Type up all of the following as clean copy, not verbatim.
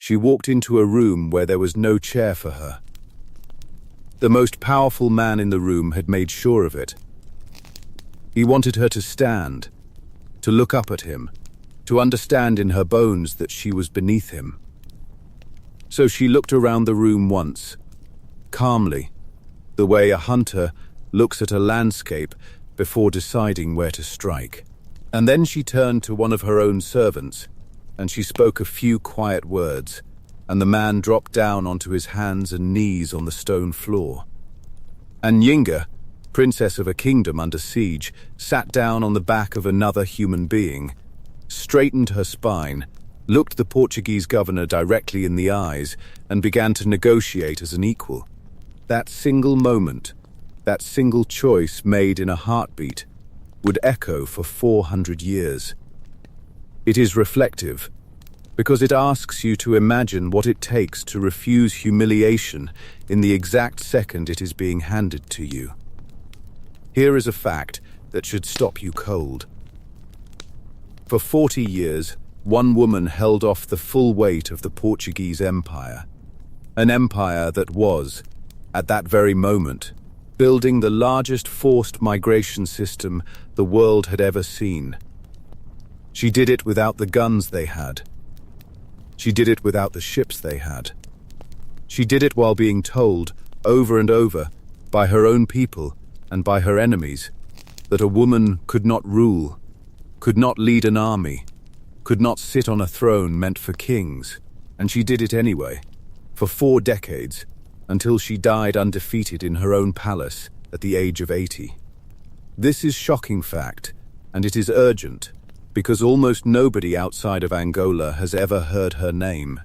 She walked into a room where there was no chair for her. The most powerful man in the room had made sure of it. He wanted her to stand, to look up at him, to understand in her bones that she was beneath him. So she looked around the room once, calmly, the way a hunter looks at a landscape before deciding where to strike. And then she turned to one of her own servants, and she spoke a few quiet words, and the man dropped down onto his hands and knees on the stone floor. And Njinga, princess of a kingdom under siege, sat down on the back of another human being, straightened her spine, looked the Portuguese governor directly in the eyes, and began to negotiate as an equal. That single moment, that single choice made in a heartbeat, would echo for 400 years. It is reflective, because it asks you to imagine what it takes to refuse humiliation in the exact second it is being handed to you. Here is a fact that should stop you cold. For 40 years, one woman held off the full weight of the Portuguese Empire, an empire that was, at that very moment, building the largest forced migration system the world had ever seen. She did it without the guns they had. She did it without the ships they had. She did it while being told, over and over, by her own people and by her enemies, that a woman could not rule, could not lead an army, could not sit on a throne meant for kings. And she did it anyway, for 4 decades, until she died undefeated in her own palace at the age of 80. This is shocking fact, and it is urgent, because almost nobody outside of Angola has ever heard her name.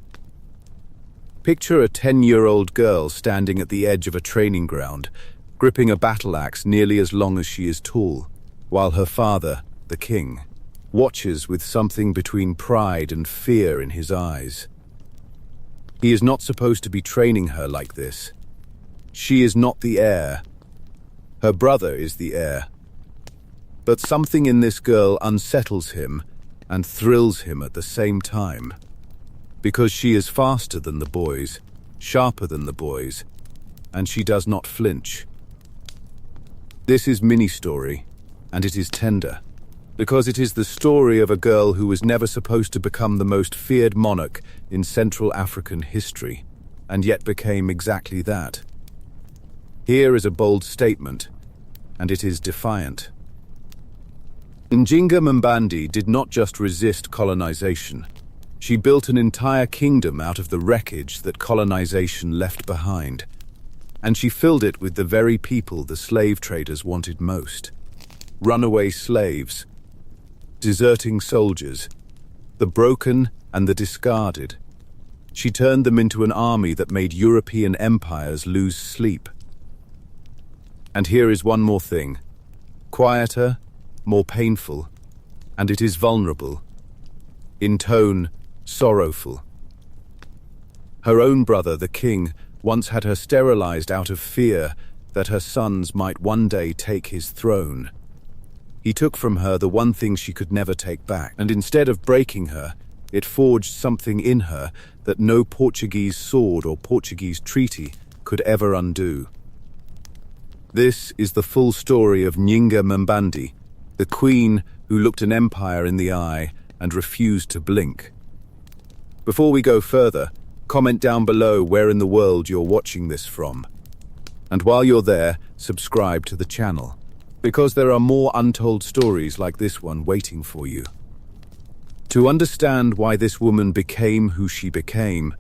Picture a 10-year-old girl standing at the edge of a training ground, gripping a battle axe nearly as long as she is tall, while her father, the king, watches with something between pride and fear in his eyes. He is not supposed to be training her like this. She is not the heir. Her brother is the heir. But something in this girl unsettles him and thrills him at the same time. Because she is faster than the boys, sharper than the boys, and she does not flinch. This is mini-story, and it is tender, because it is the story of a girl who was never supposed to become the most feared monarch in Central African history, and yet became exactly that. Here is a bold statement, and it is defiant. Njinga Mbandi did not just resist colonization. She built an entire kingdom out of the wreckage that colonization left behind, and she filled it with the very people the slave traders wanted most. Runaway slaves, deserting soldiers, the broken and the discarded. She turned them into an army that made European empires lose sleep. And here is one more thing. Quieter, more painful, and it is vulnerable. In tone, sorrowful. Her own brother, the king, once had her sterilized out of fear that her sons might one day take his throne. He took from her the one thing she could never take back, and instead of breaking her, it forged something in her that no Portuguese sword or Portuguese treaty could ever undo. This is the full story of Njinga Mbandi, the queen who looked an empire in the eye and refused to blink. Before we go further, comment down below where in the world you're watching this from. And while you're there, subscribe to the channel, because there are more untold stories like this one waiting for you. To understand why this woman became who she became,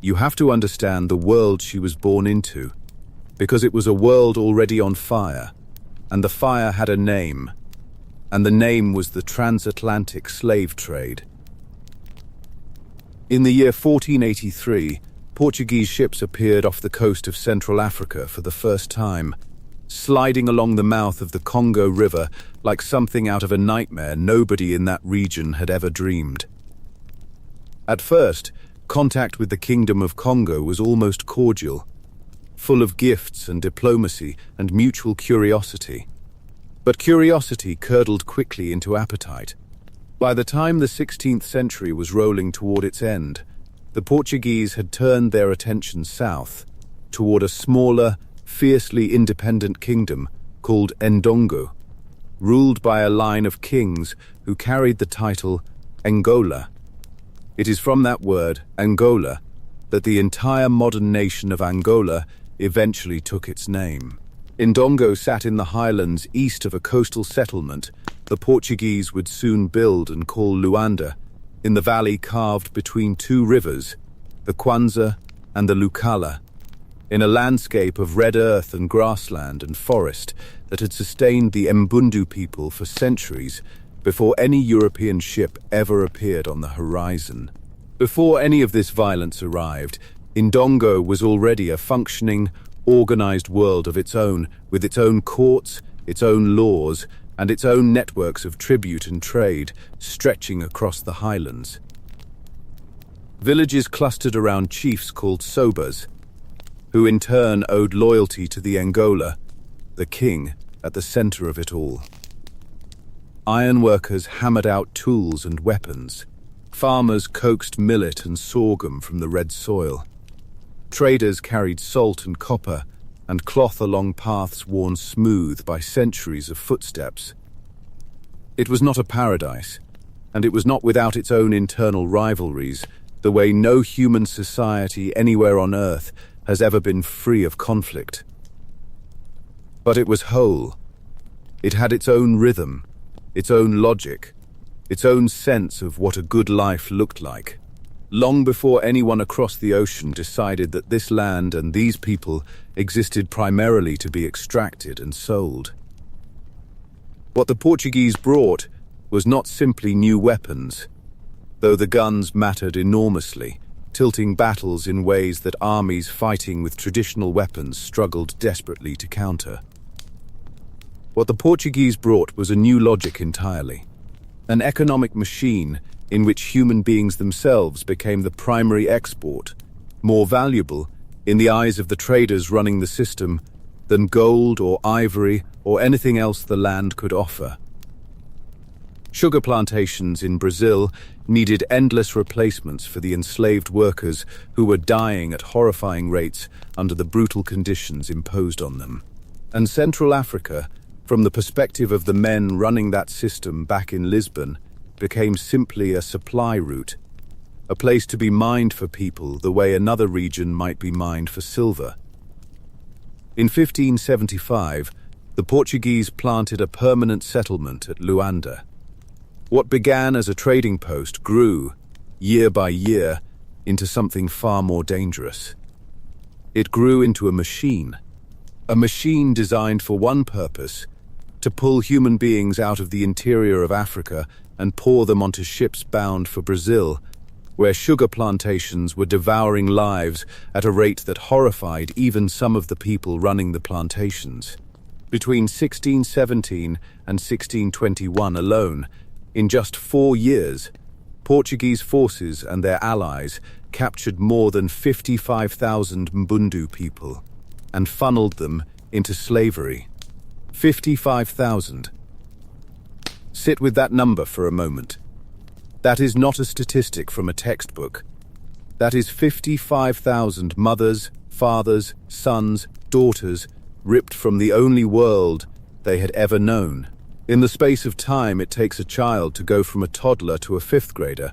you have to understand the world she was born into, because it was a world already on fire, and the fire had a name, and the name was the transatlantic slave trade. In the year 1483, Portuguese ships appeared off the coast of Central Africa for the first time, sliding along the mouth of the Congo River like something out of a nightmare nobody in that region had ever dreamed. At first, contact with the Kingdom of Congo was almost cordial, full of gifts and diplomacy and mutual curiosity. But curiosity curdled quickly into appetite. By the time the 16th century was rolling toward its end, the Portuguese had turned their attention south, toward a smaller, fiercely independent kingdom called Ndongo, ruled by a line of kings who carried the title Angola. It is from that word, Angola, that the entire modern nation of Angola eventually took its name. Ndongo sat in the highlands east of a coastal settlement the Portuguese would soon build and call Luanda, in the valley carved between two rivers, the Kwanza and the Lukala, in a landscape of red earth and grassland and forest that had sustained the Mbundu people for centuries before any European ship ever appeared on the horizon. Before any of this violence arrived, Ndongo was already a functioning, organized world of its own, with its own courts, its own laws, and its own networks of tribute and trade stretching across the highlands. Villages clustered around chiefs called sobas, who in turn owed loyalty to the Angola, the king, at the center of it all. Ironworkers hammered out tools and weapons. Farmers coaxed millet and sorghum from the red soil. Traders carried salt and copper and cloth along paths worn smooth by centuries of footsteps. It was not a paradise, and it was not without its own internal rivalries, the way no human society anywhere on earth has ever been free of conflict. But it was whole. It had its own rhythm, its own logic, its own sense of what a good life looked like. Long before anyone across the ocean decided that this land and these people existed primarily to be extracted and sold. What the Portuguese brought was not simply new weapons, though the guns mattered enormously, tilting battles in ways that armies fighting with traditional weapons struggled desperately to counter. What the Portuguese brought was a new logic entirely, an economic machine in which human beings themselves became the primary export, more valuable, in the eyes of the traders running the system, than gold or ivory or anything else the land could offer. Sugar plantations in Brazil needed endless replacements for the enslaved workers who were dying at horrifying rates under the brutal conditions imposed on them. And Central Africa, from the perspective of the men running that system back in Lisbon, became simply a supply route, a place to be mined for people the way another region might be mined for silver. In 1575, the Portuguese planted a permanent settlement at Luanda. What began as a trading post grew, year by year, into something far more dangerous. It grew into a machine designed for one purpose: to pull human beings out of the interior of Africa and pour them onto ships bound for Brazil, where sugar plantations were devouring lives at a rate that horrified even some of the people running the plantations. Between 1617 and 1621 alone, in just 4 years, Portuguese forces and their allies captured more than 55,000 Mbundu people and funneled them into slavery. 55,000. Sit with that number for a moment. That is not a statistic from a textbook. That is 55,000 mothers, fathers, sons, daughters, ripped from the only world they had ever known. In the space of time it takes a child to go from a toddler to a 5th grader.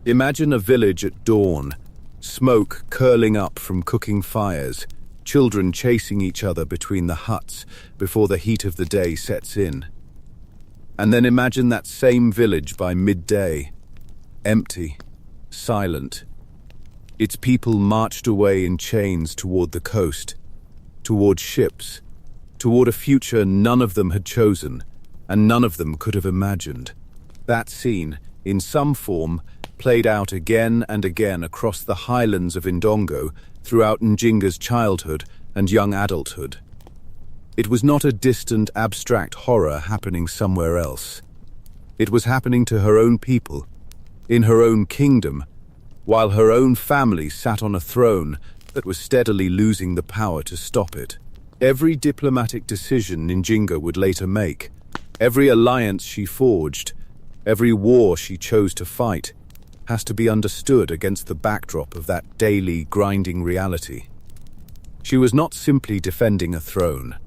Imagine a village at dawn, smoke curling up from cooking fires, children chasing each other between the huts before the heat of the day sets in. And then imagine that same village by midday, empty, silent. Its people marched away in chains toward the coast, toward ships, toward a future none of them had chosen, and none of them could have imagined. That scene, in some form, played out again and again across the highlands of Ndongo throughout Njinga's childhood and young adulthood. It was not a distant, abstract horror happening somewhere else. It was happening to her own people, in her own kingdom, while her own family sat on a throne that was steadily losing the power to stop it. Every diplomatic decision Njinga would later make, every alliance she forged, every war she chose to fight, has to be understood against the backdrop of that daily, grinding reality. She was not simply defending a throne.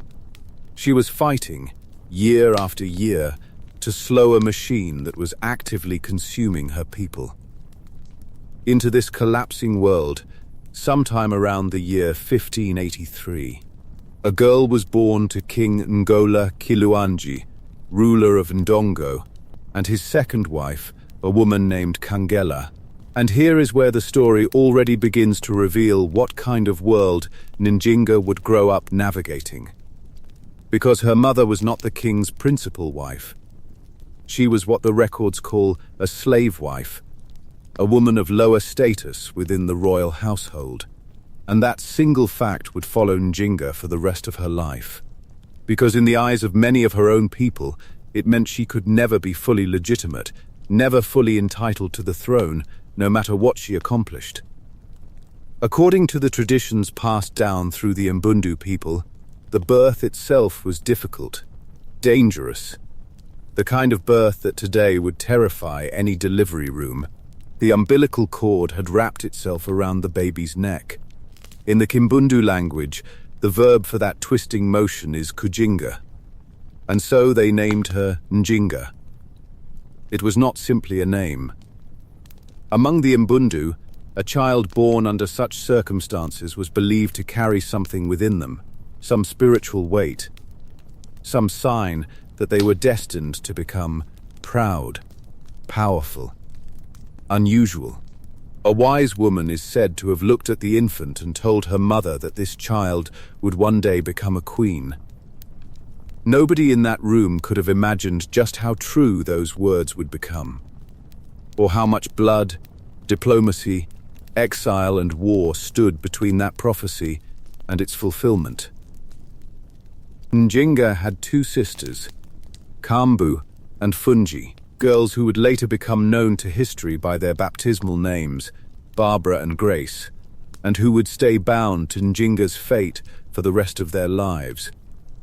She was fighting, year after year, to slow a machine that was actively consuming her people. Into this collapsing world, sometime around the year 1583, a girl was born to King Ngola Kiluanji, ruler of Ndongo, and his second wife, a woman named Kangela. And here is where the story already begins to reveal what kind of world Njinga would grow up navigating. Because her mother was not the king's principal wife. She was what the records call a slave wife, a woman of lower status within the royal household. And that single fact would follow Njinga for the rest of her life. Because in the eyes of many of her own people, it meant she could never be fully legitimate, never fully entitled to the throne, no matter what she accomplished. According to the traditions passed down through the Mbundu people, the birth itself was difficult, dangerous, the kind of birth that today would terrify any delivery room. The umbilical cord had wrapped itself around the baby's neck. In the Kimbundu language, the verb for that twisting motion is kujinga, and so they named her Njinga. It was not simply a name. Among the Mbundu, a child born under such circumstances was believed to carry something within them, some spiritual weight, some sign that they were destined to become proud, powerful, unusual. A wise woman is said to have looked at the infant and told her mother that this child would one day become a queen. Nobody in that room could have imagined just how true those words would become, or how much blood, diplomacy, exile and war stood between that prophecy and its fulfillment. Njinga had two sisters, Kambu and Fungi, girls who would later become known to history by their baptismal names, Barbara and Grace, and who would stay bound to Njinga's fate for the rest of their lives,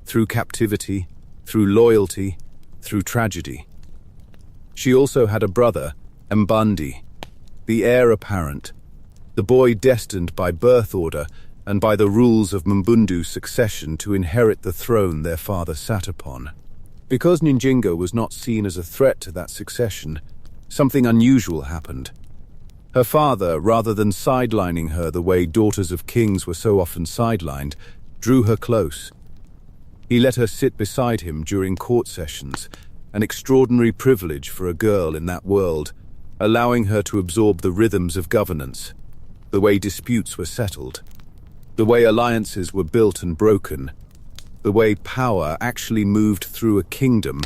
through captivity, through loyalty, through tragedy. She also had a brother, Mbandi, the heir apparent, the boy destined by birth order and by the rules of Mbundu succession to inherit the throne their father sat upon. Because Njinga was not seen as a threat to that succession, something unusual happened. Her father, rather than sidelining her the way daughters of kings were so often sidelined, drew her close. He let her sit beside him during court sessions, an extraordinary privilege for a girl in that world, allowing her to absorb the rhythms of governance, the way disputes were settled, the way alliances were built and broken, the way power actually moved through a kingdom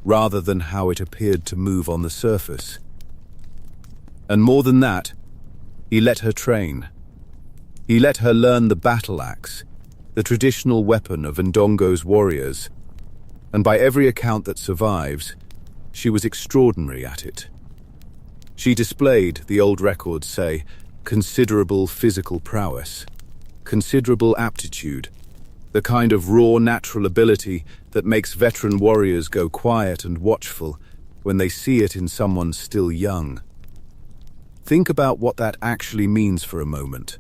rather than how it appeared to move on the surface. And more than that, he let her train. He let her learn the battle axe, the traditional weapon of Ndongo's warriors, and by every account that survives, she was extraordinary at it. She displayed, the old records say, considerable physical prowess, considerable aptitude, the kind of raw natural ability that makes veteran warriors go quiet and watchful when they see it in someone still young. Think about what that actually means for a moment.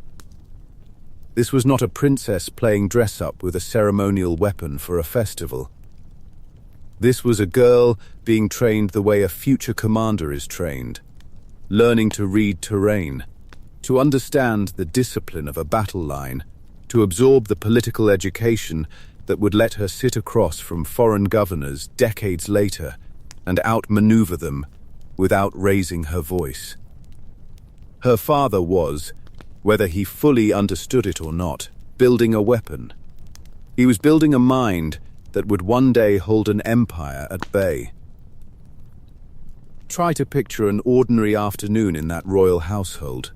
This was not a princess playing dress-up with a ceremonial weapon for a festival. This was a girl being trained the way a future commander is trained, learning to read terrain, to understand the discipline of a battle line, to absorb the political education that would let her sit across from foreign governors decades later and outmaneuver them without raising her voice. Her father was, whether he fully understood it or not, building a weapon. He was building a mind that would one day hold an empire at bay. Try to picture an ordinary afternoon in that royal household.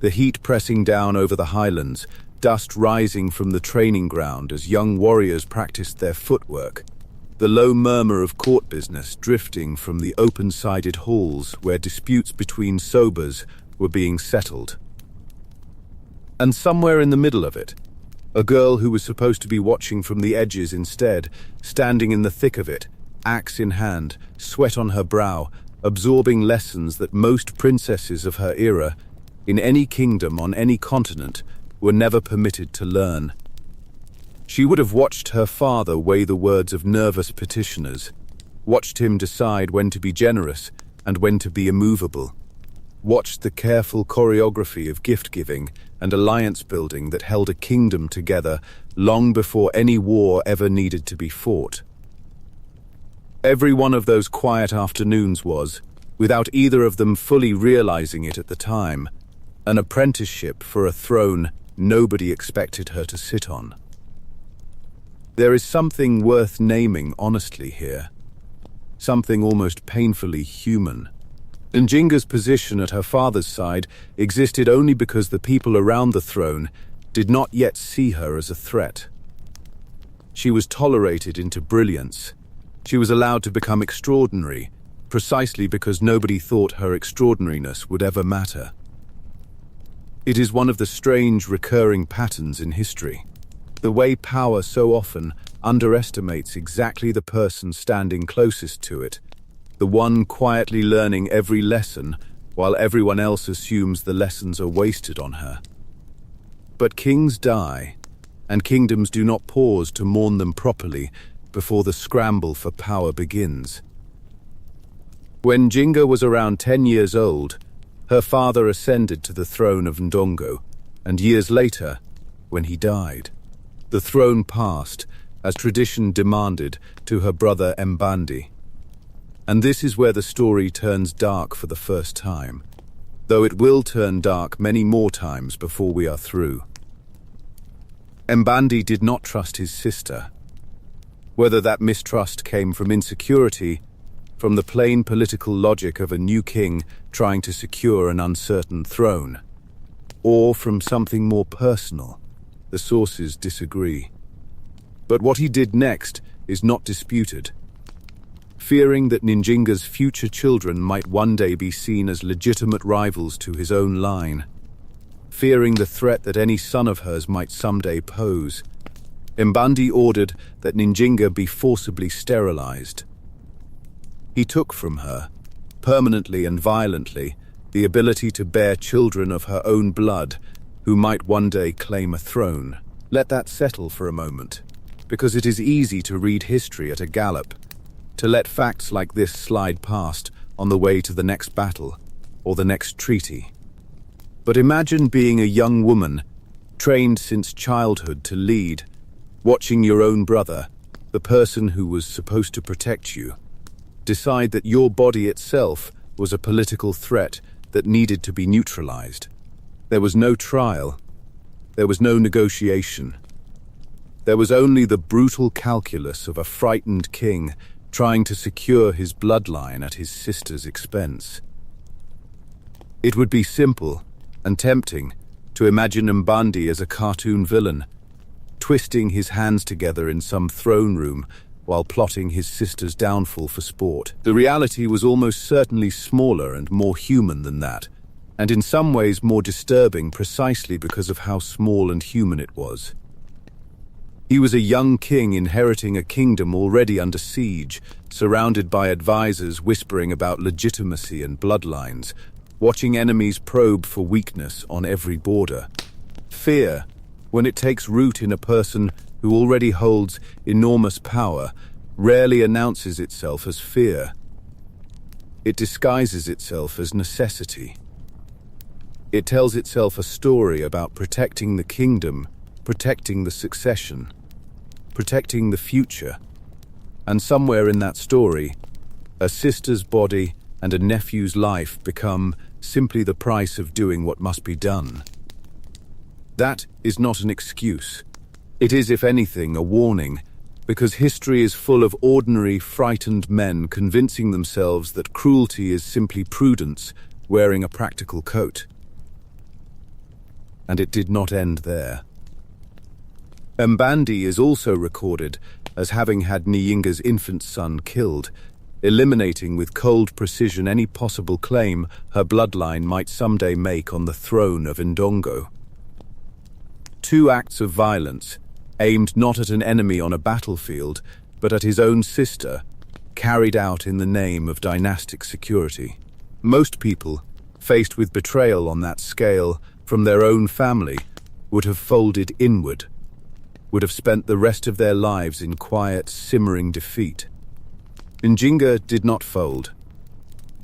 The heat pressing down over the highlands, dust rising from the training ground as young warriors practiced their footwork, the low murmur of court business drifting from the open-sided halls where disputes between sobers were being settled. And somewhere in the middle of it, a girl who was supposed to be watching from the edges instead, standing in the thick of it, axe in hand, sweat on her brow, absorbing lessons that most princesses of her era, in any kingdom on any continent, were never permitted to learn. She would have watched her father weigh the words of nervous petitioners, watched him decide when to be generous and when to be immovable, watched the careful choreography of gift-giving and alliance-building that held a kingdom together long before any war ever needed to be fought. Every one of those quiet afternoons was, without either of them fully realizing it at the time, an apprenticeship for a throne nobody expected her to sit on. There is something worth naming honestly here, something almost painfully human. Njinga's position at her father's side existed only because the people around the throne did not yet see her as a threat. She was tolerated into brilliance. She was allowed to become extraordinary, precisely because nobody thought her extraordinariness would ever matter. It is one of the strange recurring patterns in history. The way power so often underestimates exactly the person standing closest to it, the one quietly learning every lesson while everyone else assumes the lessons are wasted on her. But kings die, and kingdoms do not pause to mourn them properly before the scramble for power begins. When Njinga was around 10 years old, her father ascended to the throne of Ndongo, and years later, when he died, the throne passed, as tradition demanded, to her brother Mbandi. And this is where the story turns dark for the first time, though it will turn dark many more times before we are through. Mbandi did not trust his sister. Whether that mistrust came from insecurity, from the plain political logic of a new king trying to secure an uncertain throne, or from something more personal, the sources disagree. But what he did next is not disputed. Fearing that Njinga's future children might one day be seen as legitimate rivals to his own line, fearing the threat that any son of hers might someday pose, Mbandi ordered that Njinga be forcibly sterilized. He took from her, permanently and violently, the ability to bear children of her own blood who might one day claim a throne. Let that settle for a moment, because it is easy to read history at a gallop, to let facts like this slide past on the way to the next battle or the next treaty. But imagine being a young woman, trained since childhood to lead, watching your own brother, the person who was supposed to protect you, decide that your body itself was a political threat that needed to be neutralized. There was no trial. There was no negotiation. There was only the brutal calculus of a frightened king trying to secure his bloodline at his sister's expense. It would be simple and tempting to imagine Mbandi as a cartoon villain, twisting his hands together in some throne room while plotting his sister's downfall for sport. The reality was almost certainly smaller and more human than that, and in some ways more disturbing precisely because of how small and human it was. He was a young king inheriting a kingdom already under siege, surrounded by advisors whispering about legitimacy and bloodlines, watching enemies probe for weakness on every border. Fear, when it takes root in a person who already holds enormous power, rarely announces itself as fear. It disguises itself as necessity. It tells itself a story about protecting the kingdom, protecting the succession, protecting the future. And somewhere in that story, a sister's body and a nephew's life become simply the price of doing what must be done. That is not an excuse. It is, if anything, a warning, because history is full of ordinary, frightened men convincing themselves that cruelty is simply prudence wearing a practical coat. And it did not end there. Mbandi is also recorded as having had Njinga's infant son killed, eliminating with cold precision any possible claim her bloodline might someday make on the throne of Ndongo. 2 acts of violence, aimed not at an enemy on a battlefield, but at his own sister, carried out in the name of dynastic security. Most people, faced with betrayal on that scale from their own family, would have folded inward, would have spent the rest of their lives in quiet, simmering defeat. Njinga did not fold.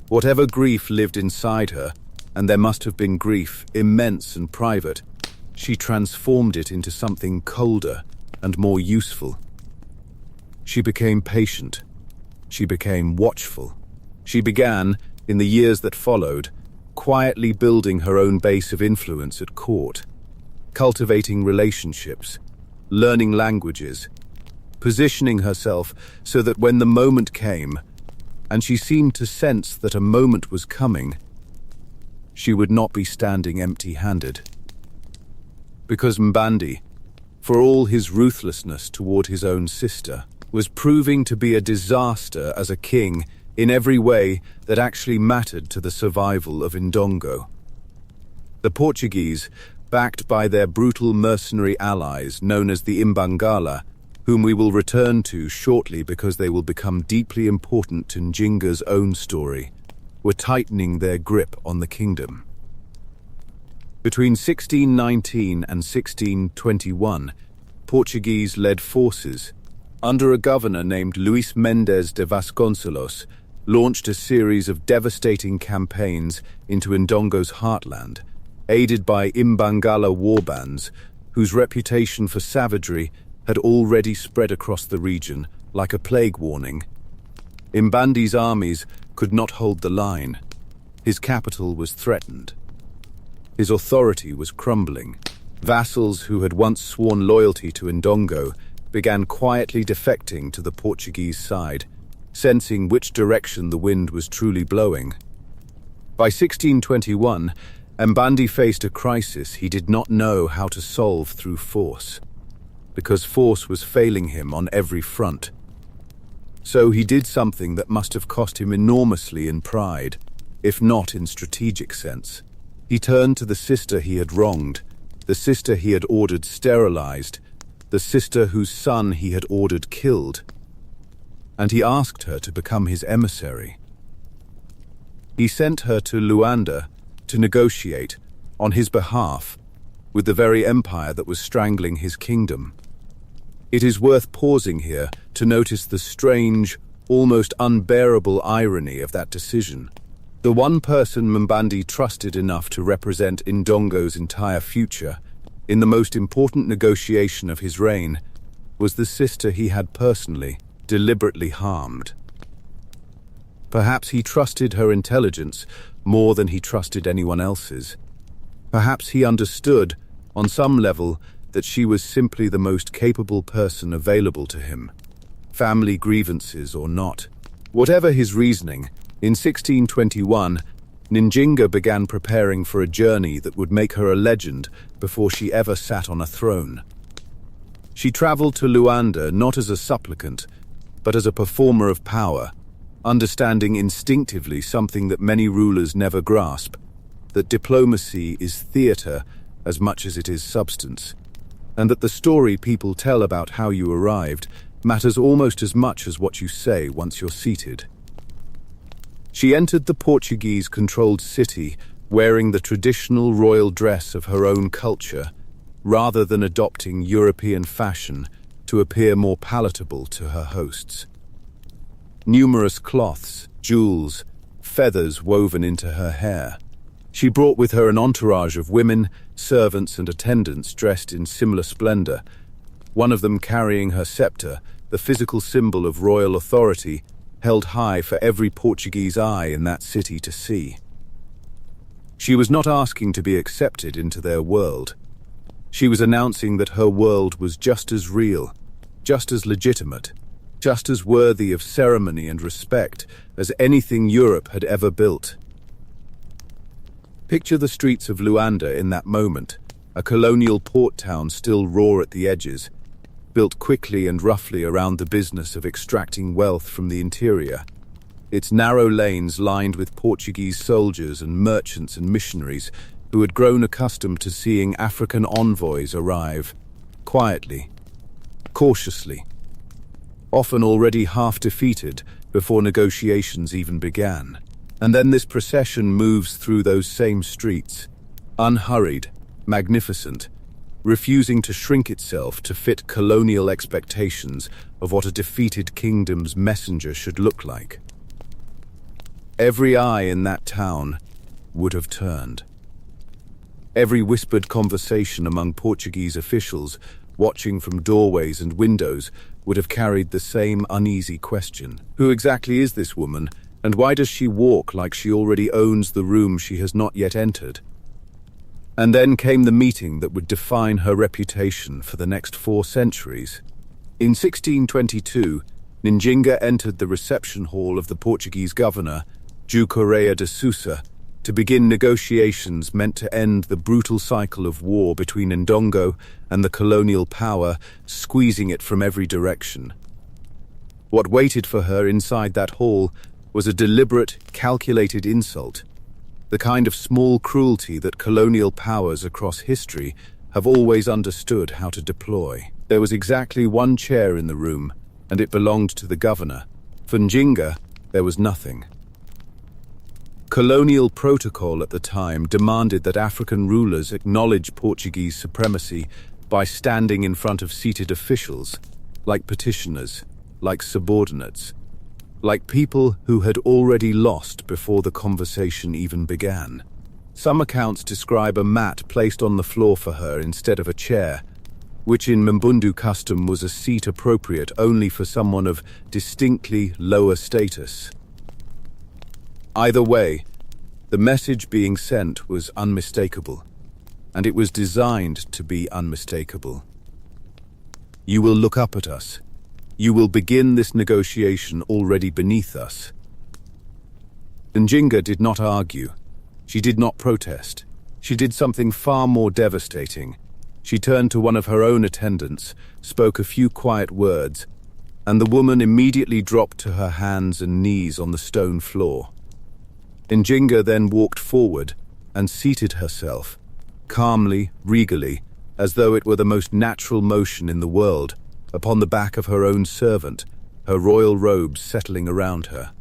Whatever grief lived inside her, and there must have been grief, immense and private, she transformed it into something colder and more useful. She became patient. She became watchful. She began, in the years that followed, quietly building her own base of influence at court, cultivating relationships, learning languages, positioning herself so that when the moment came, and she seemed to sense that a moment was coming, she would not be standing empty-handed. Because Mbandi, for all his ruthlessness toward his own sister, was proving to be a disaster as a king in every way that actually mattered to the survival of Ndongo. The Portuguese, backed by their brutal mercenary allies known as the Imbangala, whom we will return to shortly because they will become deeply important to Njinga's own story, were tightening their grip on the kingdom. Between 1619 and 1621, Portuguese-led forces, under a governor named Luís Mendes de Vasconcelos, launched a series of devastating campaigns into Ndongo's heartland, aided by Imbangala warbands, whose reputation for savagery had already spread across the region like a plague warning. Mbandi's armies could not hold the line. His capital was threatened. His authority was crumbling. Vassals who had once sworn loyalty to Ndongo began quietly defecting to the Portuguese side, sensing which direction the wind was truly blowing. By 1621, Mbandi faced a crisis he did not know how to solve through force, because force was failing him on every front. So he did something that must have cost him enormously in pride, if not in strategic sense. He turned to the sister he had wronged, the sister he had ordered sterilized, the sister whose son he had ordered killed, and he asked her to become his emissary. He sent her to Luanda to negotiate, on his behalf, with the very empire that was strangling his kingdom. It is worth pausing here to notice the strange, almost unbearable irony of that decision. The one person Mbandi trusted enough to represent Ndongo's entire future, in the most important negotiation of his reign, was the sister he had personally, deliberately harmed. Perhaps he trusted her intelligence more than he trusted anyone else's. Perhaps he understood, on some level, that she was simply the most capable person available to him, family grievances or not. Whatever his reasoning, in 1621, Njinga began preparing for a journey that would make her a legend before she ever sat on a throne. She traveled to Luanda not as a supplicant, but as a performer of power, understanding instinctively something that many rulers never grasp, that diplomacy is theater as much as it is substance, and that the story people tell about how you arrived matters almost as much as what you say once you're seated. She entered the Portuguese-controlled city wearing the traditional royal dress of her own culture, rather than adopting European fashion to appear more palatable to her hosts. Numerous cloths, jewels, feathers woven into her hair. She brought with her an entourage of women, servants and attendants dressed in similar splendor, one of them carrying her scepter, the physical symbol of royal authority, held high for every Portuguese eye in that city to see. She was not asking to be accepted into their world. She was announcing that her world was just as real, just as legitimate, just as worthy of ceremony and respect as anything Europe had ever built. Picture the streets of Luanda in that moment, a colonial port town still raw at the edges, built quickly and roughly around the business of extracting wealth from the interior. Its narrow lanes lined with Portuguese soldiers and merchants and missionaries who had grown accustomed to seeing African envoys arrive, quietly, cautiously, often already half defeated, before negotiations even began. And then this procession moves through those same streets, unhurried, magnificent, refusing to shrink itself to fit colonial expectations of what a defeated kingdom's messenger should look like. Every eye in that town would have turned. Every whispered conversation among Portuguese officials watching from doorways and windows would have carried the same uneasy question. Who exactly is this woman, and why does she walk like she already owns the room she has not yet entered? And then came the meeting that would define her reputation for the next 4 centuries. In 1622, Njinga entered the reception hall of the Portuguese governor, Duque Correia de Sousa, to begin negotiations meant to end the brutal cycle of war between Ndongo and the colonial power, squeezing it from every direction. What waited for her inside that hall was a deliberate, calculated insult, the kind of small cruelty that colonial powers across history have always understood how to deploy. There was exactly 1 chair in the room, and it belonged to the governor. For Njinga, there was nothing. Colonial protocol at the time demanded that African rulers acknowledge Portuguese supremacy by standing in front of seated officials, like petitioners, like subordinates, like people who had already lost before the conversation even began. Some accounts describe a mat placed on the floor for her instead of a chair, which in Mbundu custom was a seat appropriate only for someone of distinctly lower status. Either way, the message being sent was unmistakable, and it was designed to be unmistakable. You will look up at us. You will begin this negotiation already beneath us. Njinga did not argue. She did not protest. She did something far more devastating. She turned to one of her own attendants, spoke a few quiet words, and the woman immediately dropped to her hands and knees on the stone floor. Njinga then walked forward and seated herself, calmly, regally, as though it were the most natural motion in the world, upon the back of her own servant, her royal robes settling around her.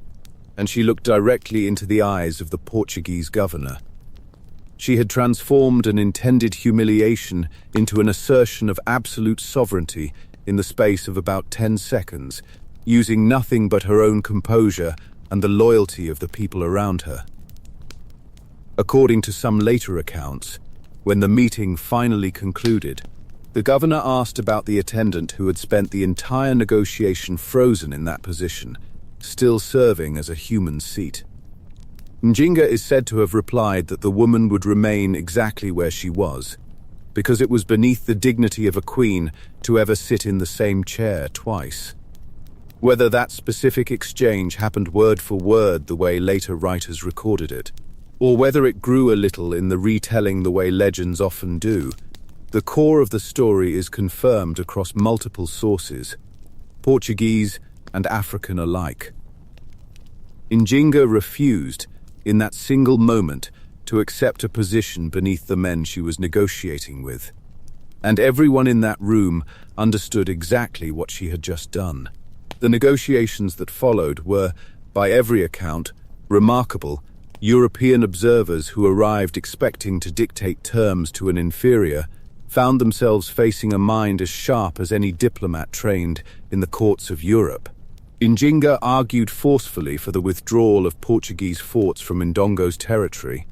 And she looked directly into the eyes of the Portuguese governor. She had transformed an intended humiliation into an assertion of absolute sovereignty in the space of about 10 seconds, using nothing but her own composure and the loyalty of the people around her. According to some later accounts, when the meeting finally concluded, the governor asked about the attendant who had spent the entire negotiation frozen in that position, still serving as a human seat. Njinga is said to have replied that the woman would remain exactly where she was, because it was beneath the dignity of a queen to ever sit in the same chair twice. Whether that specific exchange happened word for word the way later writers recorded it, or whether it grew a little in the retelling the way legends often do, the core of the story is confirmed across multiple sources, Portuguese and African alike. Njinga refused, in that single moment, to accept a position beneath the men she was negotiating with, and everyone in that room understood exactly what she had just done. The negotiations that followed were, by every account, remarkable. European observers who arrived expecting to dictate terms to an inferior found themselves facing a mind as sharp as any diplomat trained in the courts of Europe. Njinga argued forcefully for the withdrawal of Portuguese forts from Ndongo's territory,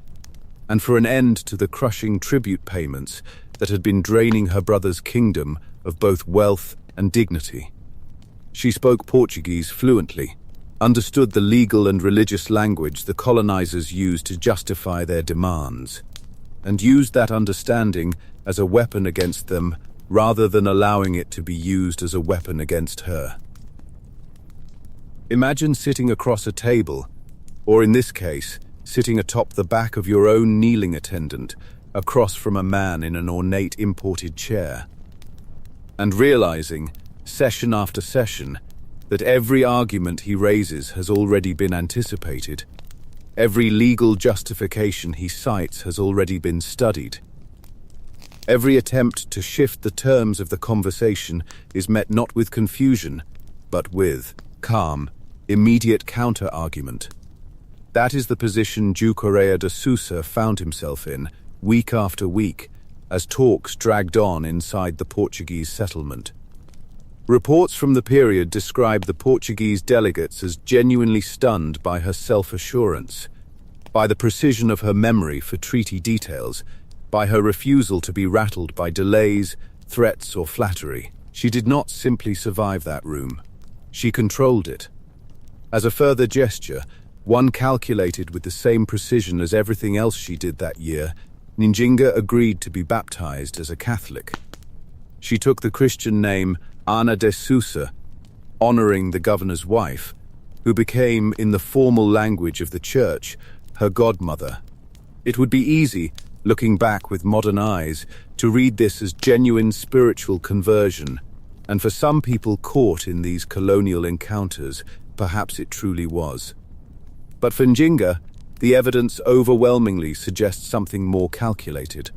and for an end to the crushing tribute payments that had been draining her brother's kingdom of both wealth and dignity. She spoke Portuguese fluently, understood the legal and religious language the colonizers used to justify their demands, and used that understanding as a weapon against them rather than allowing it to be used as a weapon against her. Imagine sitting across a table, or in this case, sitting atop the back of your own kneeling attendant, across from a man in an ornate imported chair, and realizing, session after session, that every argument he raises has already been anticipated. Every legal justification he cites has already been studied. Every attempt to shift the terms of the conversation is met not with confusion, but with calm immediate counter-argument. That is the position João Correia de Sousa found himself in, week after week, as talks dragged on inside the Portuguese settlement. Reports from the period describe the Portuguese delegates as genuinely stunned by her self-assurance, by the precision of her memory for treaty details, by her refusal to be rattled by delays, threats, or flattery. She did not simply survive that room. She controlled it. As a further gesture, one calculated with the same precision as everything else she did that year, Njinga agreed to be baptized as a Catholic. She took the Christian name Ana de Sousa, honoring the governor's wife, who became, in the formal language of the church, her godmother. It would be easy, looking back with modern eyes, to read this as genuine spiritual conversion, and for some people caught in these colonial encounters, perhaps it truly was. But for Njinga, the evidence overwhelmingly suggests something more calculated.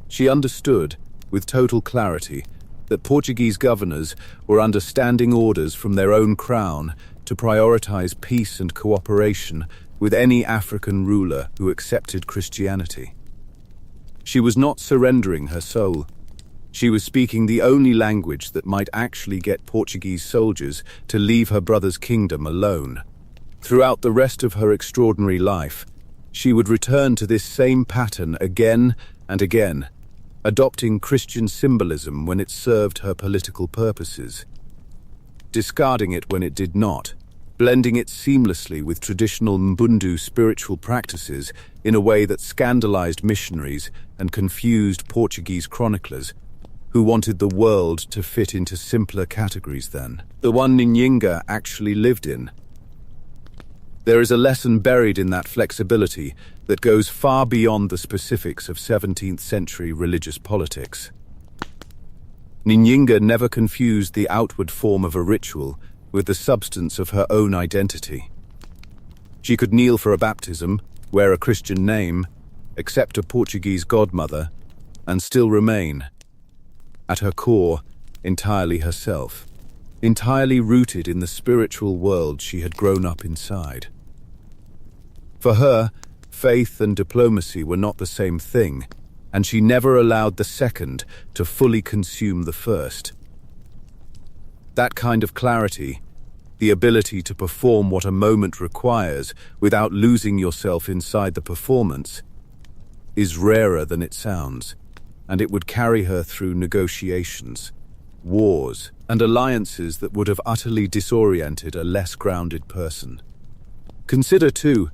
She understood, with total clarity, that Portuguese governors were under standing orders from their own crown to prioritize peace and cooperation with any African ruler who accepted Christianity. She was not surrendering her soul. She was speaking the only language that might actually get Portuguese soldiers to leave her brother's kingdom alone. Throughout the rest of her extraordinary life, she would return to this same pattern again and again, adopting Christian symbolism when it served her political purposes, discarding it when it did not, blending it seamlessly with traditional Mbundu spiritual practices in a way that scandalized missionaries and confused Portuguese chroniclers who wanted the world to fit into simpler categories than the one Njinga actually lived in. There is a lesson buried in that flexibility that goes far beyond the specifics of 17th century religious politics. Njinga never confused the outward form of a ritual with the substance of her own identity. She could kneel for a baptism, wear a Christian name, accept a Portuguese godmother, and still remain, at her core, entirely herself, entirely rooted in the spiritual world she had grown up inside. For her, faith and diplomacy were not the same thing, and she never allowed the second to fully consume the first. That kind of clarity, the ability to perform what a moment requires without losing yourself inside the performance, is rarer than it sounds, and it would carry her through negotiations, wars, and alliances that would have utterly disoriented a less grounded person. Consider, too,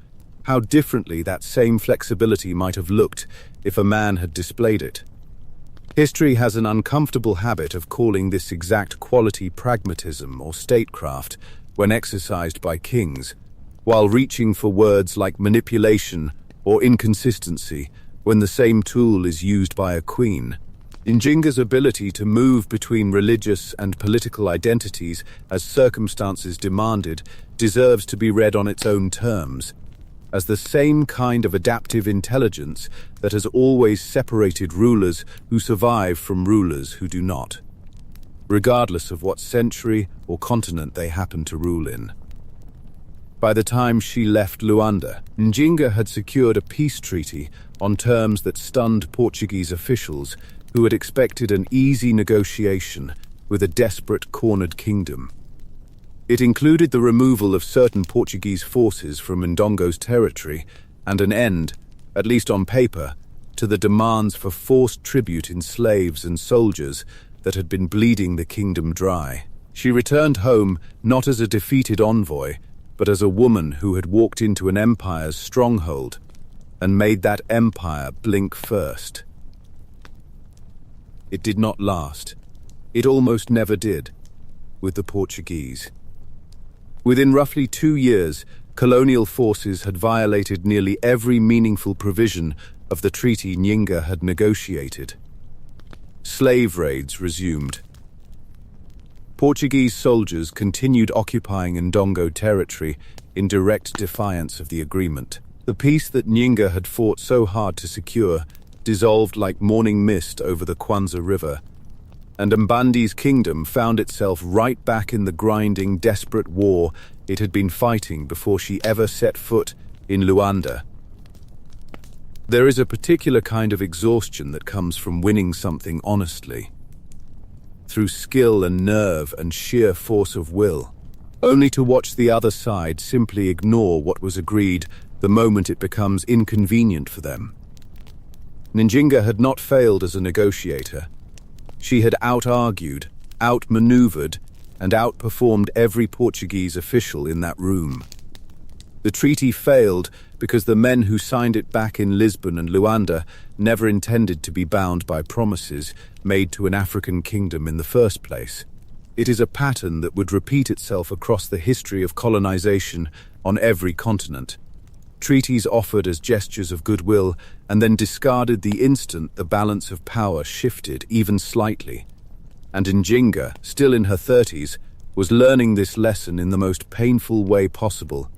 how differently that same flexibility might have looked if a man had displayed it. History has an uncomfortable habit of calling this exact quality pragmatism or statecraft when exercised by kings, while reaching for words like manipulation or inconsistency when the same tool is used by a queen. Njinga's ability to move between religious and political identities as circumstances demanded deserves to be read on its own terms, as the same kind of adaptive intelligence that has always separated rulers who survive from rulers who do not, regardless of what century or continent they happen to rule in. By the time she left Luanda, Njinga had secured a peace treaty on terms that stunned Portuguese officials who had expected an easy negotiation with a desperate cornered kingdom. It included the removal of certain Portuguese forces from Ndongo's territory and an end, at least on paper, to the demands for forced tribute in slaves and soldiers that had been bleeding the kingdom dry. She returned home not as a defeated envoy, but as a woman who had walked into an empire's stronghold and made that empire blink first. It did not last. It almost never did, with the Portuguese. Within roughly 2 years, colonial forces had violated nearly every meaningful provision of the treaty Njinga had negotiated. Slave raids resumed. Portuguese soldiers continued occupying Ndongo territory in direct defiance of the agreement. The peace that Njinga had fought so hard to secure dissolved like morning mist over the Kwanza River, and Mbandi's kingdom found itself right back in the grinding, desperate war it had been fighting before she ever set foot in Luanda. There is a particular kind of exhaustion that comes from winning something honestly, through skill and nerve and sheer force of will, only to watch the other side simply ignore what was agreed the moment it becomes inconvenient for them. Njinga had not failed as a negotiator. She had out-argued, out-maneuvered, and outperformed every Portuguese official in that room. The treaty failed because the men who signed it back in Lisbon and Luanda never intended to be bound by promises made to an African kingdom in the first place. It is a pattern that would repeat itself across the history of colonization on every continent. Treaties offered as gestures of goodwill and then discarded the instant the balance of power shifted even slightly. And Njinga, still in her 30s, was learning this lesson in the most painful way possible,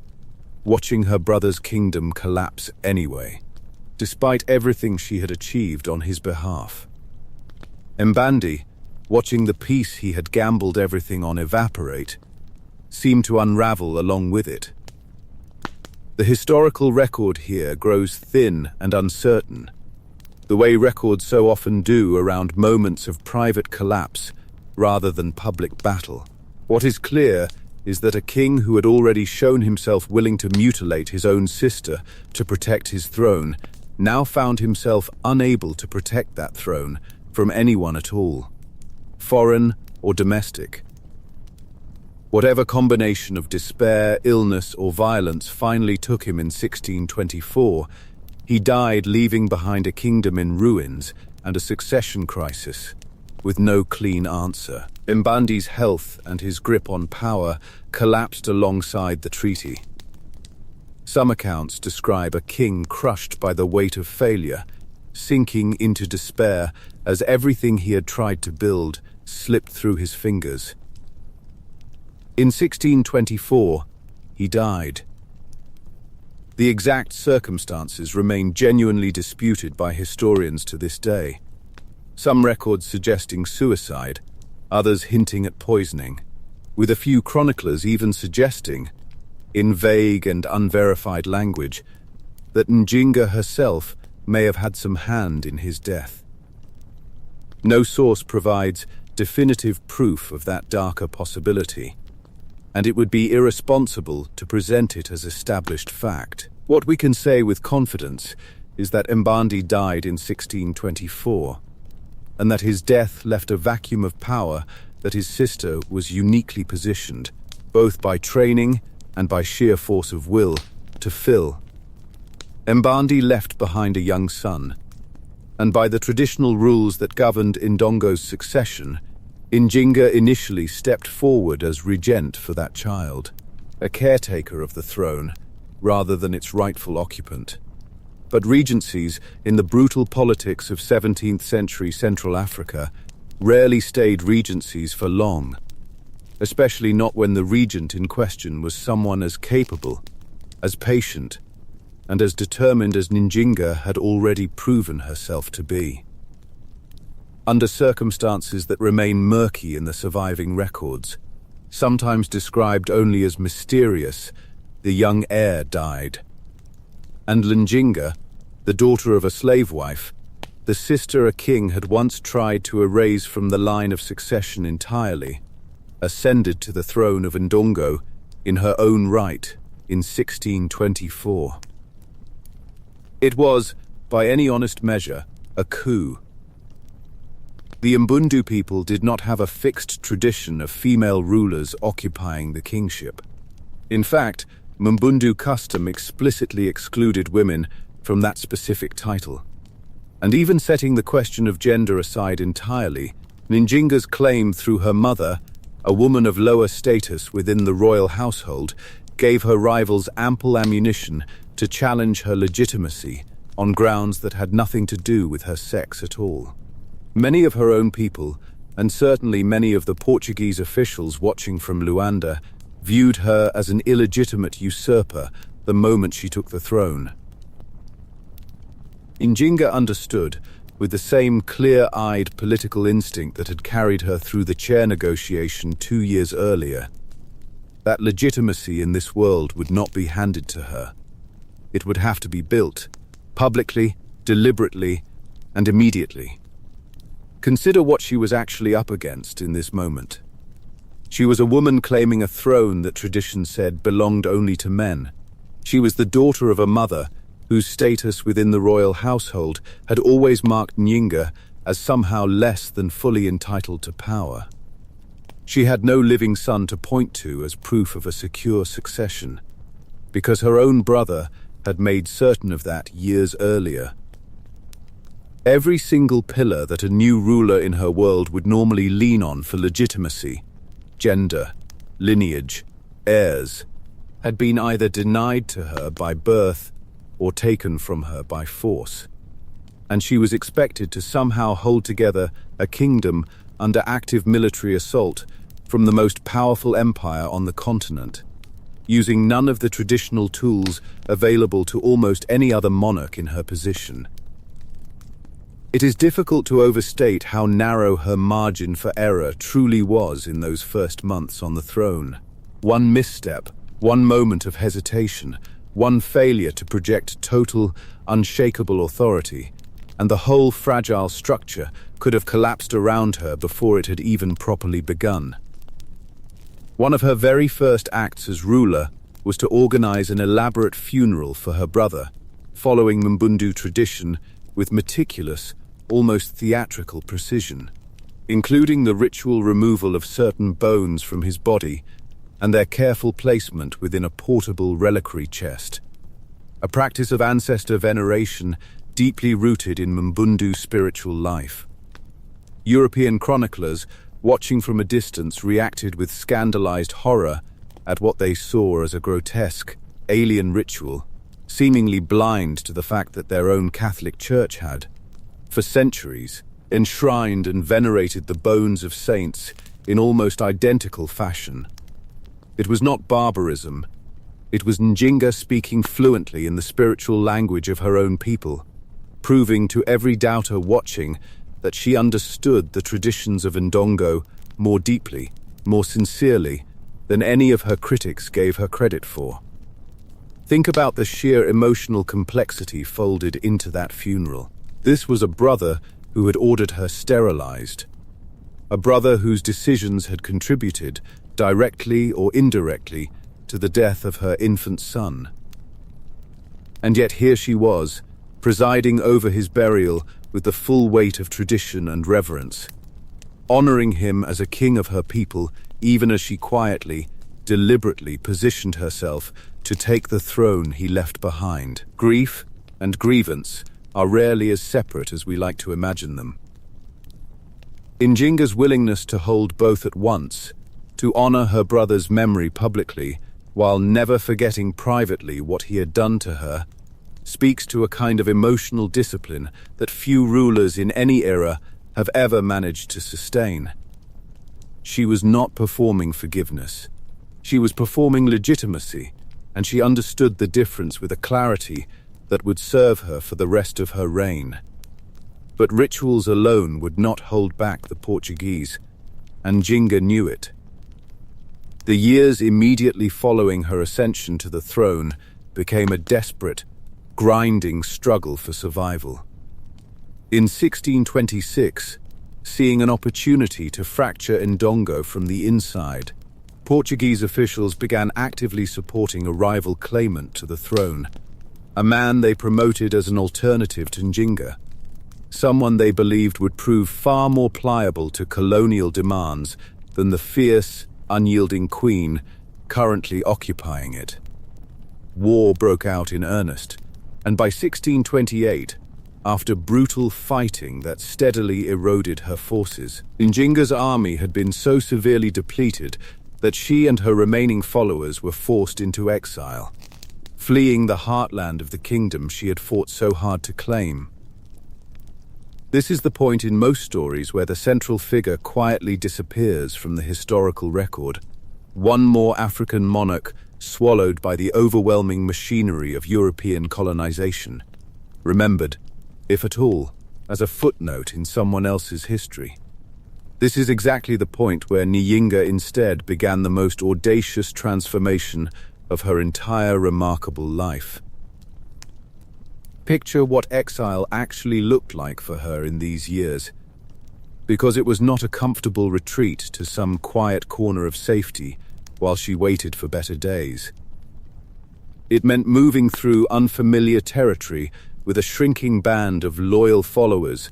watching her brother's kingdom collapse anyway, despite everything she had achieved on his behalf. Mbandi, watching the peace he had gambled everything on evaporate, seemed to unravel along with it. The historical record here grows thin and uncertain, the way records so often do around moments of private collapse rather than public battle. What is clear is that a king who had already shown himself willing to mutilate his own sister to protect his throne now found himself unable to protect that throne from anyone at all, foreign or domestic. Whatever combination of despair, illness, or violence finally took him in 1624, he died leaving behind a kingdom in ruins and a succession crisis, with no clean answer. Mbandi's health and his grip on power collapsed alongside the treaty. Some accounts describe a king crushed by the weight of failure, sinking into despair as everything he had tried to build slipped through his fingers. In 1624, he died. The exact circumstances remain genuinely disputed by historians to this day. Some records suggesting suicide, others hinting at poisoning, with a few chroniclers even suggesting, in vague and unverified language, that Njinga herself may have had some hand in his death. No source provides definitive proof of that darker possibility, and it would be irresponsible to present it as established fact. What we can say with confidence is that Mbandi died in 1624, and that his death left a vacuum of power that his sister was uniquely positioned, both by training and by sheer force of will, to fill. Mbandi left behind a young son, and by the traditional rules that governed Ndongo's succession, Njinga initially stepped forward as regent for that child, a caretaker of the throne, rather than its rightful occupant. But regencies, in the brutal politics of 17th century Central Africa, rarely stayed regencies for long, especially not when the regent in question was someone as capable, as patient, and as determined as Njinga had already proven herself to be. Under circumstances that remain murky in the surviving records, sometimes described only as mysterious, the young heir died. And Njinga, the daughter of a slave wife, the sister a king had once tried to erase from the line of succession entirely, ascended to the throne of Ndongo in her own right in 1624. It was, by any honest measure, a coup. The Mbundu people did not have a fixed tradition of female rulers occupying the kingship. In fact, Mbundu custom explicitly excluded women from that specific title. And even setting the question of gender aside entirely, Njinga's claim through her mother, a woman of lower status within the royal household, gave her rivals ample ammunition to challenge her legitimacy on grounds that had nothing to do with her sex at all. Many of her own people, and certainly many of the Portuguese officials watching from Luanda, viewed her as an illegitimate usurper the moment she took the throne. Njinga understood with the same clear-eyed political instinct that had carried her through the chair negotiation 2 years earlier. That legitimacy in this world would not be handed to her. It would have to be built, publicly, deliberately, and immediately. Consider what she was actually up against in this moment. She was a woman claiming a throne that tradition said belonged only to men. She was the daughter of a mother whose status within the royal household had always marked Njinga as somehow less than fully entitled to power. She had no living son to point to as proof of a secure succession, because her own brother had made certain of that years earlier. Every single pillar that a new ruler in her world would normally lean on for legitimacy, gender, lineage, heirs, had been either denied to her by birth or taken from her by force. And she was expected to somehow hold together a kingdom under active military assault from the most powerful empire on the continent, using none of the traditional tools available to almost any other monarch in her position. It is difficult to overstate how narrow her margin for error truly was in those first months on the throne. One misstep, one moment of hesitation, one failure to project total, unshakable authority, and the whole fragile structure could have collapsed around her before it had even properly begun. One of her very first acts as ruler was to organize an elaborate funeral for her brother, following Mbundu tradition with meticulous, almost theatrical precision, including the ritual removal of certain bones from his body and their careful placement within a portable reliquary chest, a practice of ancestor veneration deeply rooted in Mbundu spiritual life. European chroniclers, watching from a distance, reacted with scandalized horror at what they saw as a grotesque, alien ritual, seemingly blind to the fact that their own Catholic Church had, for centuries, enshrined and venerated the bones of saints in almost identical fashion. It was not barbarism. It was Njinga speaking fluently in the spiritual language of her own people, proving to every doubter watching that she understood the traditions of Ndongo more deeply, more sincerely, than any of her critics gave her credit for. Think about the sheer emotional complexity folded into that funeral. This was a brother who had ordered her sterilized, a brother whose decisions had contributed, directly or indirectly, to the death of her infant son. And yet here she was, presiding over his burial with the full weight of tradition and reverence, honoring him as a king of her people, even as she quietly, deliberately positioned herself to take the throne he left behind. Grief and grievance are rarely as separate as we like to imagine them. Njinga's willingness to hold both at once, to honor her brother's memory publicly, while never forgetting privately what he had done to her, speaks to a kind of emotional discipline that few rulers in any era have ever managed to sustain. She was not performing forgiveness. She was performing legitimacy, and she understood the difference with a clarity that would serve her for the rest of her reign. But rituals alone would not hold back the Portuguese, and Njinga knew it. The years immediately following her ascension to the throne became a desperate, grinding struggle for survival. In 1626, seeing an opportunity to fracture Ndongo from the inside, Portuguese officials began actively supporting a rival claimant to the throne, a man they promoted as an alternative to Njinga, someone they believed would prove far more pliable to colonial demands than the fierce, unyielding queen currently occupying it. War broke out in earnest, and by 1628, after brutal fighting that steadily eroded her forces, Njinga's army had been so severely depleted that she and her remaining followers were forced into exile, fleeing the heartland of the kingdom she had fought so hard to claim. This is the point in most stories where the central figure quietly disappears from the historical record, one more African monarch swallowed by the overwhelming machinery of European colonization, remembered, if at all, as a footnote in someone else's history. This is exactly the point where Njinga instead began the most audacious transformation of her entire remarkable life. Picture what exile actually looked like for her in these years, because it was not a comfortable retreat to some quiet corner of safety while she waited for better days. It meant moving through unfamiliar territory with a shrinking band of loyal followers,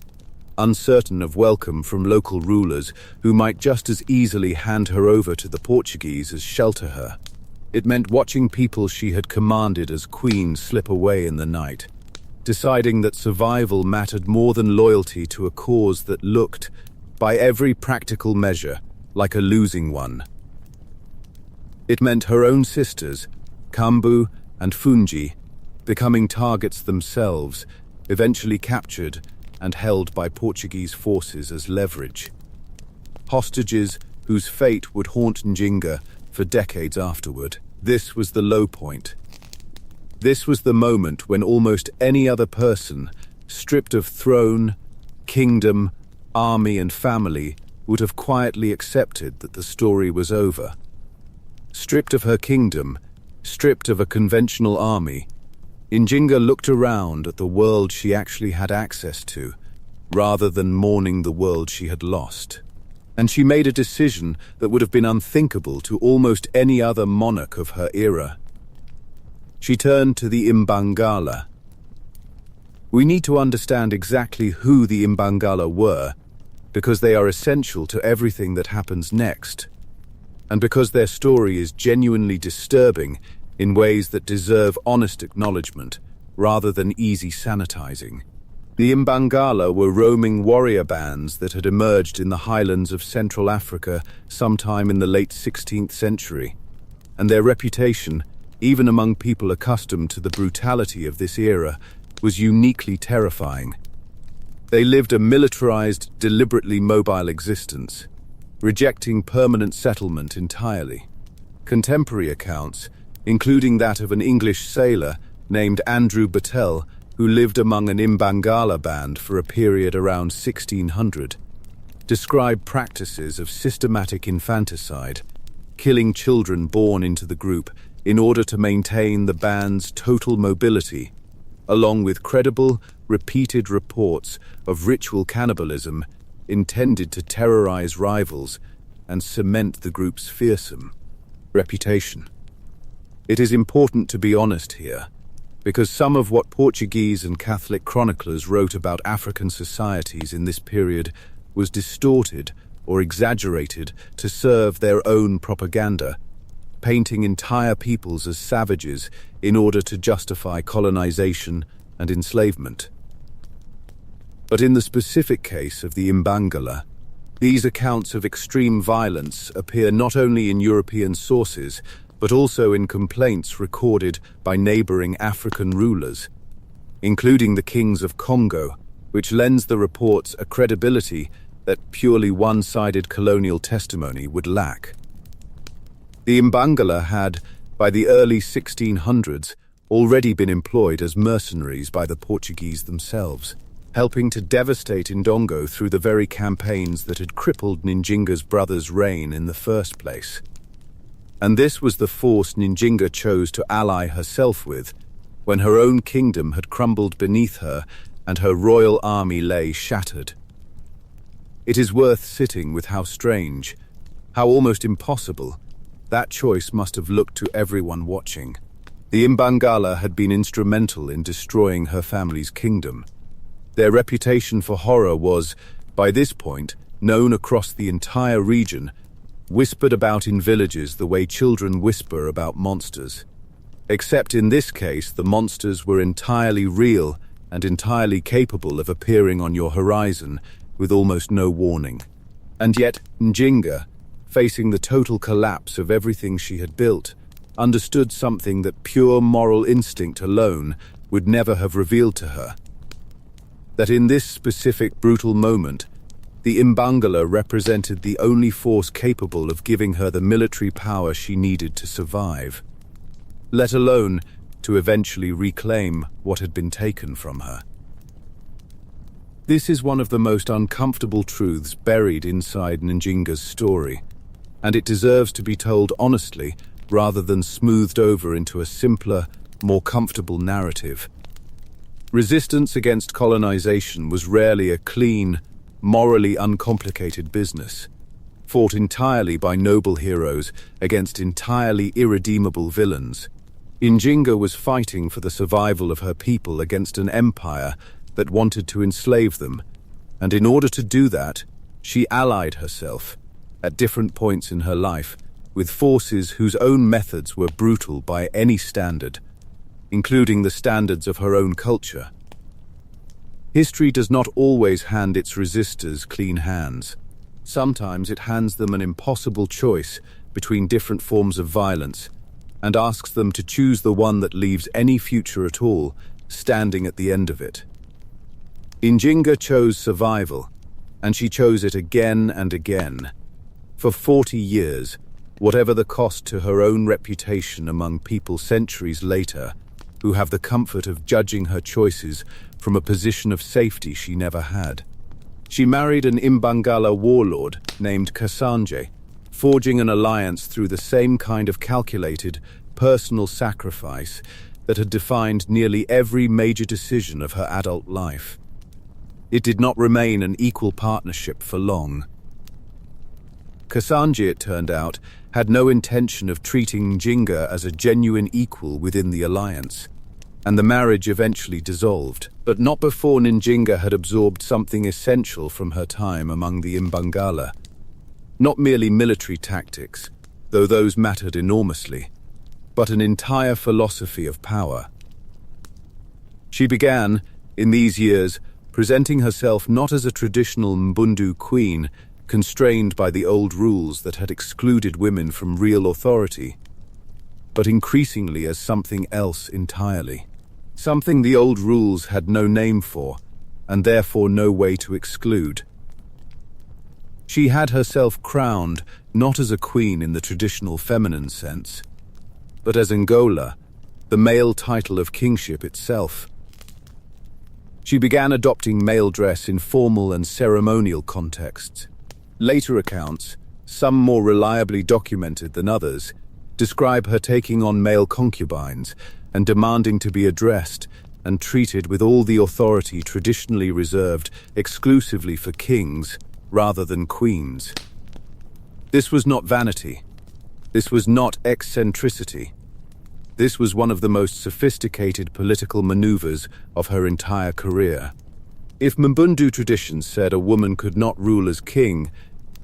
uncertain of welcome from local rulers who might just as easily hand her over to the Portuguese as shelter her. It meant watching people she had commanded as queen slip away in the night, deciding that survival mattered more than loyalty to a cause that looked, by every practical measure, like a losing one. It meant her own sisters, Kambu and Fungi, becoming targets themselves, eventually captured and held by Portuguese forces as leverage. Hostages whose fate would haunt Njinga for decades afterward. This was the low point. This was the moment when almost any other person, stripped of throne, kingdom, army and family, would have quietly accepted that the story was over. Stripped of her kingdom, stripped of a conventional army, Njinga looked around at the world she actually had access to, rather than mourning the world she had lost. And she made a decision that would have been unthinkable to almost any other monarch of her era. She turned to the Imbangala. We need to understand exactly who the Imbangala were, because they are essential to everything that happens next, and because their story is genuinely disturbing in ways that deserve honest acknowledgement rather than easy sanitizing. The Imbangala were roaming warrior bands that had emerged in the highlands of Central Africa sometime in the late 16th century, and their reputation, even among people accustomed to the brutality of this era, was uniquely terrifying. They lived a militarized, deliberately mobile existence, rejecting permanent settlement entirely. Contemporary accounts, including that of an English sailor named Andrew Battelle, who lived among an Imbangala band for a period around 1600, describe practices of systematic infanticide, killing children born into the group in order to maintain the band's total mobility, along with credible, repeated reports of ritual cannibalism intended to terrorize rivals and cement the group's fearsome reputation. It is important to be honest here, because some of what Portuguese and Catholic chroniclers wrote about African societies in this period was distorted or exaggerated to serve their own propaganda, painting entire peoples as savages in order to justify colonization and enslavement. But in the specific case of the Imbangala, these accounts of extreme violence appear not only in European sources, but also in complaints recorded by neighboring African rulers, including the kings of Congo, which lends the reports a credibility that purely one-sided colonial testimony would lack. The Imbangala had, by the early 1600s, already been employed as mercenaries by the Portuguese themselves, helping to devastate Ndongo through the very campaigns that had crippled Njinga's brother's reign in the first place. And this was the force Njinga chose to ally herself with, when her own kingdom had crumbled beneath her and her royal army lay shattered. It is worth sitting with how strange, how almost impossible, that choice must have looked to everyone watching. The Imbangala had been instrumental in destroying her family's kingdom. Their reputation for horror was, by this point, known across the entire region, whispered about in villages the way children whisper about monsters. Except in this case, the monsters were entirely real and entirely capable of appearing on your horizon with almost no warning. And yet, Njinga, facing the total collapse of everything she had built, understood something that pure moral instinct alone would never have revealed to her. That in this specific brutal moment, the Imbangala represented the only force capable of giving her the military power she needed to survive, let alone to eventually reclaim what had been taken from her. This is one of the most uncomfortable truths buried inside Njinga's story, and it deserves to be told honestly rather than smoothed over into a simpler, more comfortable narrative. Resistance against colonization was rarely a clean, morally uncomplicated business, fought entirely by noble heroes against entirely irredeemable villains. Njinga was fighting for the survival of her people against an empire that wanted to enslave them, and in order to do that, she allied herself, at different points in her life, with forces whose own methods were brutal by any standard, including the standards of her own culture. History does not always hand its resistors clean hands. Sometimes it hands them an impossible choice between different forms of violence and asks them to choose the one that leaves any future at all standing at the end of it. Njinga chose survival, and she chose it again and again. For 40 years, whatever the cost to her own reputation among people centuries later, who have the comfort of judging her choices from a position of safety she never had. She married an Imbangala warlord named Kasanje, forging an alliance through the same kind of calculated, personal sacrifice that had defined nearly every major decision of her adult life. It did not remain an equal partnership for long. Kasanje, it turned out, had no intention of treating Njinga as a genuine equal within the alliance, and the marriage eventually dissolved, but not before Njinga had absorbed something essential from her time among the Imbangala. Not merely military tactics, though those mattered enormously, but an entire philosophy of power. She began, in these years, presenting herself not as a traditional Mbundu queen, constrained by the old rules that had excluded women from real authority, but increasingly as something else entirely. Something the old rules had no name for, and therefore no way to exclude. She had herself crowned not as a queen in the traditional feminine sense, but as Ngola, the male title of kingship itself. She began adopting male dress in formal and ceremonial contexts. Later accounts, some more reliably documented than others, describe her taking on male concubines and demanding to be addressed and treated with all the authority traditionally reserved exclusively for kings rather than queens. This was not vanity. This was not eccentricity. This was one of the most sophisticated political maneuvers of her entire career. If Mbundu tradition said a woman could not rule as king,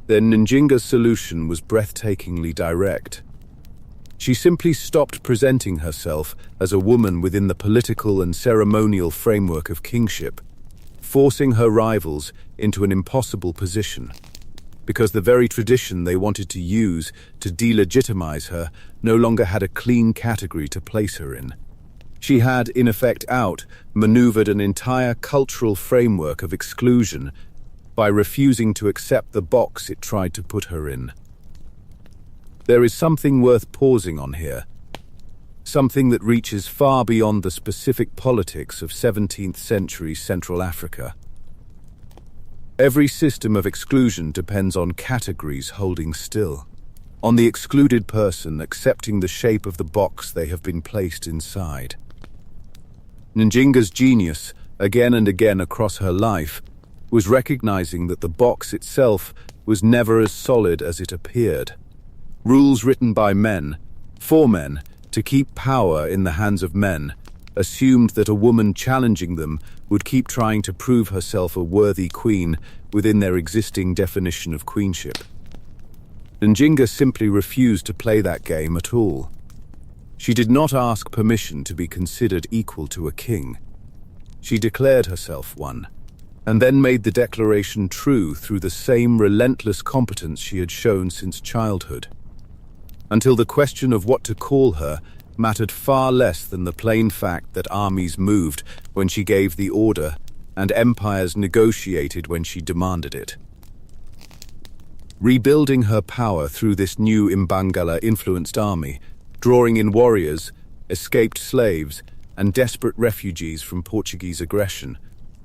then Njinga's solution was breathtakingly direct. She simply stopped presenting herself as a woman within the political and ceremonial framework of kingship, forcing her rivals into an impossible position, because the very tradition they wanted to use to delegitimize her no longer had a clean category to place her in. She had, in effect, maneuvered an entire cultural framework of exclusion by refusing to accept the box it tried to put her in. There is something worth pausing on here, something that reaches far beyond the specific politics of 17th century Central Africa. Every system of exclusion depends on categories holding still, on the excluded person accepting the shape of the box they have been placed inside. Njinga's genius, again and again across her life, was recognizing that the box itself was never as solid as it appeared. Rules written by men, for men, to keep power in the hands of men, assumed that a woman challenging them would keep trying to prove herself a worthy queen within their existing definition of queenship. Njinga simply refused to play that game at all. She did not ask permission to be considered equal to a king. She declared herself one, and then made the declaration true through the same relentless competence she had shown since childhood, until the question of what to call her mattered far less than the plain fact that armies moved when she gave the order and empires negotiated when she demanded it. Rebuilding her power through this new Imbangala-influenced army, drawing in warriors, escaped slaves, and desperate refugees from Portuguese aggression,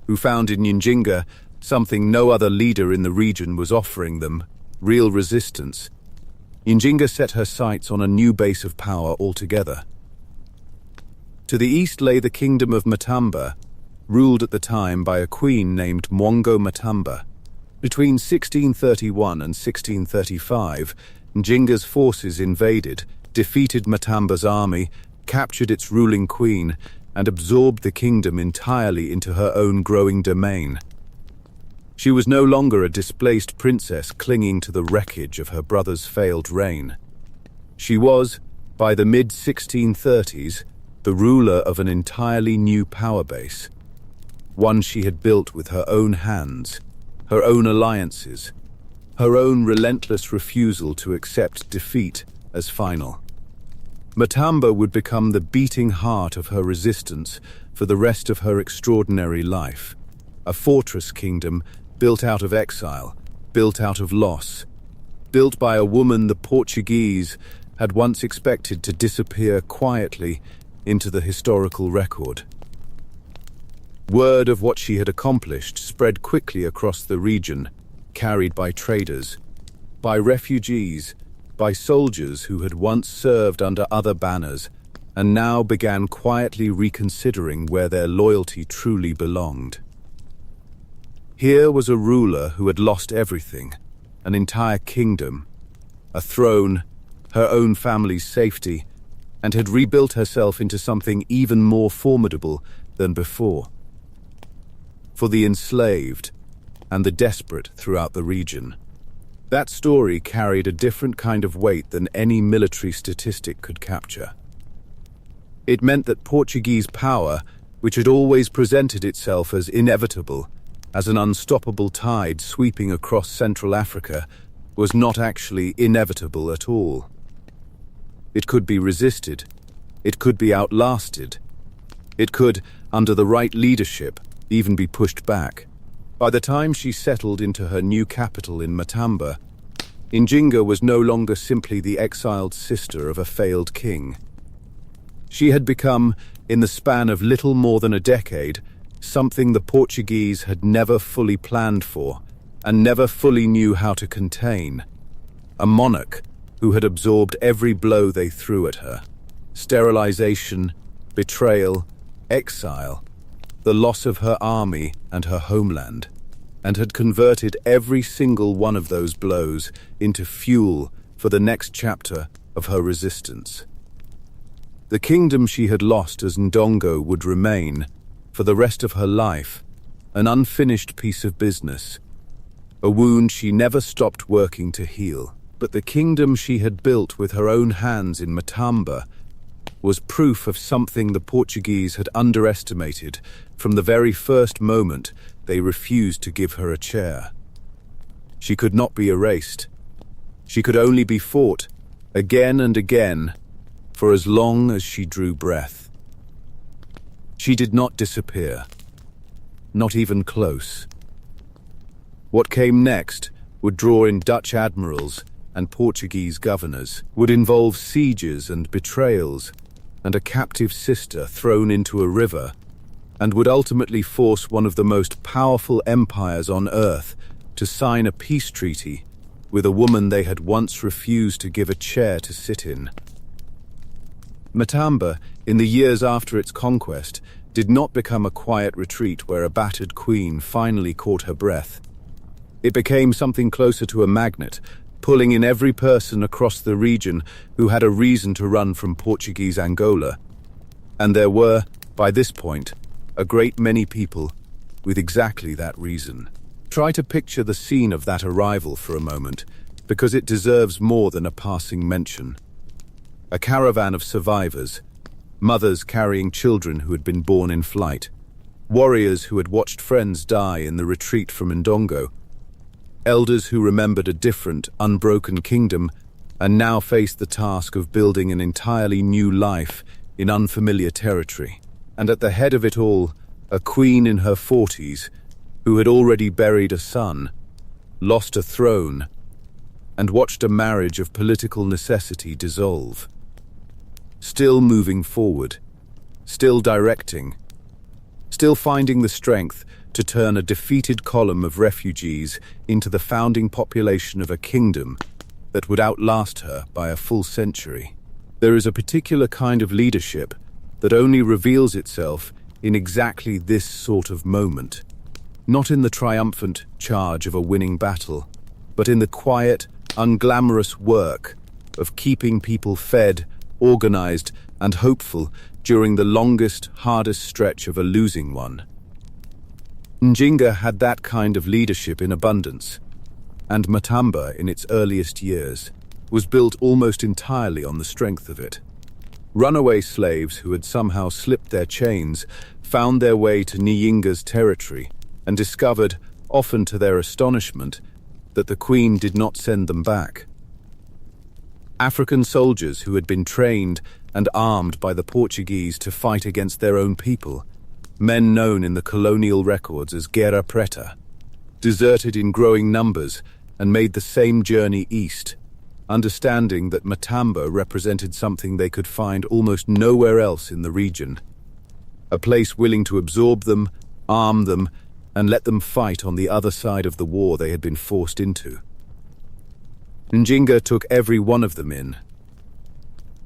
who found in Njinga something no other leader in the region was offering them: real resistance. Njinga set her sights on a new base of power altogether. To the east lay the kingdom of Matamba, ruled at the time by a queen named Ndongo and Matamba. Between 1631 and 1635, Njinga's forces invaded, defeated Matamba's army, captured its ruling queen, and absorbed the kingdom entirely into her own growing domain. She was no longer a displaced princess clinging to the wreckage of her brother's failed reign. She was, by the mid-1630s, the ruler of an entirely new power base, one she had built with her own hands, her own alliances, her own relentless refusal to accept defeat as final. Matamba would become the beating heart of her resistance for the rest of her extraordinary life, a fortress kingdom built out of exile, built out of loss, built by a woman the Portuguese had once expected to disappear quietly into the historical record. Word of what she had accomplished spread quickly across the region, carried by traders, by refugees, by soldiers who had once served under other banners and now began quietly reconsidering where their loyalty truly belonged. Here was a ruler who had lost everything: an entire kingdom, a throne, her own family's safety, and had rebuilt herself into something even more formidable than before. For the enslaved and the desperate throughout the region, that story carried a different kind of weight than any military statistic could capture. It meant that Portuguese power, which had always presented itself as inevitable, as an unstoppable tide sweeping across Central Africa, was not actually inevitable at all. It could be resisted. It could be outlasted. It could, under the right leadership, even be pushed back. By the time she settled into her new capital in Matamba, Njinga was no longer simply the exiled sister of a failed king. She had become, in the span of little more than a decade, something the Portuguese had never fully planned for and never fully knew how to contain. A monarch who had absorbed every blow they threw at her: sterilization, betrayal, exile, the loss of her army and her homeland, and had converted every single one of those blows into fuel for the next chapter of her resistance. The kingdom she had lost as Ndongo would remain, for the rest of her life, an unfinished piece of business, a wound she never stopped working to heal. But the kingdom she had built with her own hands in Matamba was proof of something the Portuguese had underestimated from the very first moment they refused to give her a chair. She could not be erased. She could only be fought, again and again, for as long as she drew breath. She did not disappear, not even close. What came next would draw in Dutch admirals and Portuguese governors, would involve sieges and betrayals, and a captive sister thrown into a river, and would ultimately force one of the most powerful empires on earth to sign a peace treaty with a woman they had once refused to give a chair to sit in. Matamba, in the years after its conquest, did not become a quiet retreat where a battered queen finally caught her breath. It became something closer to a magnet, pulling in every person across the region who had a reason to run from Portuguese Angola. And there were, by this point, a great many people with exactly that reason. Try to picture the scene of that arrival for a moment, because it deserves more than a passing mention. A caravan of survivors, mothers carrying children who had been born in flight, warriors who had watched friends die in the retreat from Ndongo, elders who remembered a different, unbroken kingdom and now faced the task of building an entirely new life in unfamiliar territory. And at the head of it all, a queen in her 40s who had already buried a son, lost a throne, and watched a marriage of political necessity dissolve. Still moving forward, still directing, still finding the strength to turn a defeated column of refugees into the founding population of a kingdom that would outlast her by a full century. There is a particular kind of leadership that only reveals itself in exactly this sort of moment, not in the triumphant charge of a winning battle, but in the quiet, unglamorous work of keeping people fed, organized, and hopeful during the longest, hardest stretch of a losing one. Njinga had that kind of leadership in abundance, and Matamba, in its earliest years, was built almost entirely on the strength of it. Runaway slaves who had somehow slipped their chains found their way to Njinga's territory and discovered, often to their astonishment, that the Queen did not send them back. African soldiers who had been trained and armed by the Portuguese to fight against their own people, men known in the colonial records as Guerra Preta, deserted in growing numbers and made the same journey east, understanding that Matamba represented something they could find almost nowhere else in the region, a place willing to absorb them, arm them, and let them fight on the other side of the war they had been forced into. Njinga took every one of them in.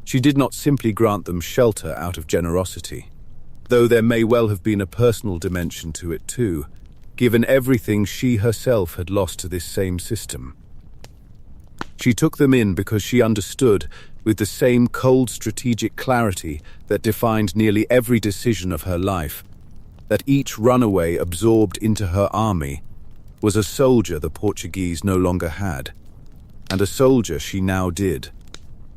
She did not simply grant them shelter out of generosity, though there may well have been a personal dimension to it too, given everything she herself had lost to this same system. She took them in because she understood, with the same cold strategic clarity that defined nearly every decision of her life, that each runaway absorbed into her army was a soldier the Portuguese no longer had, and a soldier she now did.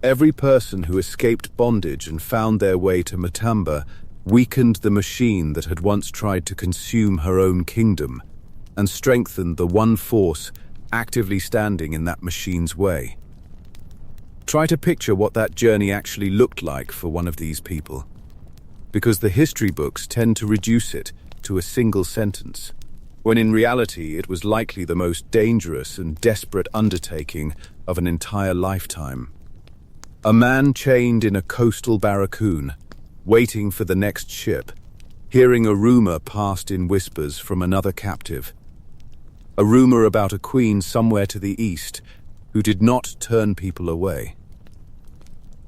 Every person who escaped bondage and found their way to Matamba weakened the machine that had once tried to consume her own kingdom, and strengthened the one force actively standing in that machine's way. Try to picture what that journey actually looked like for one of these people, because the history books tend to reduce it to a single sentence, when in reality it was likely the most dangerous and desperate undertaking of an entire lifetime. A man chained in a coastal barracoon, waiting for the next ship, hearing a rumor passed in whispers from another captive, a rumor about a queen somewhere to the east who did not turn people away.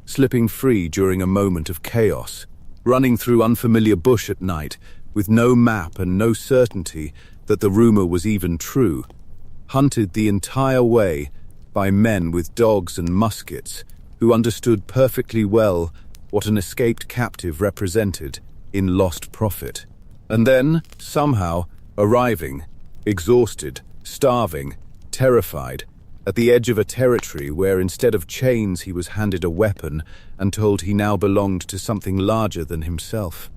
Slipping free during a moment of chaos, running through unfamiliar bush at night with no map and no certainty that the rumor was even true, hunted the entire way by men with dogs and muskets who understood perfectly well what an escaped captive represented in lost profit. And then, somehow, arriving, exhausted, starving, terrified, at the edge of a territory where instead of chains he was handed a weapon and told he now belonged to something larger than himself.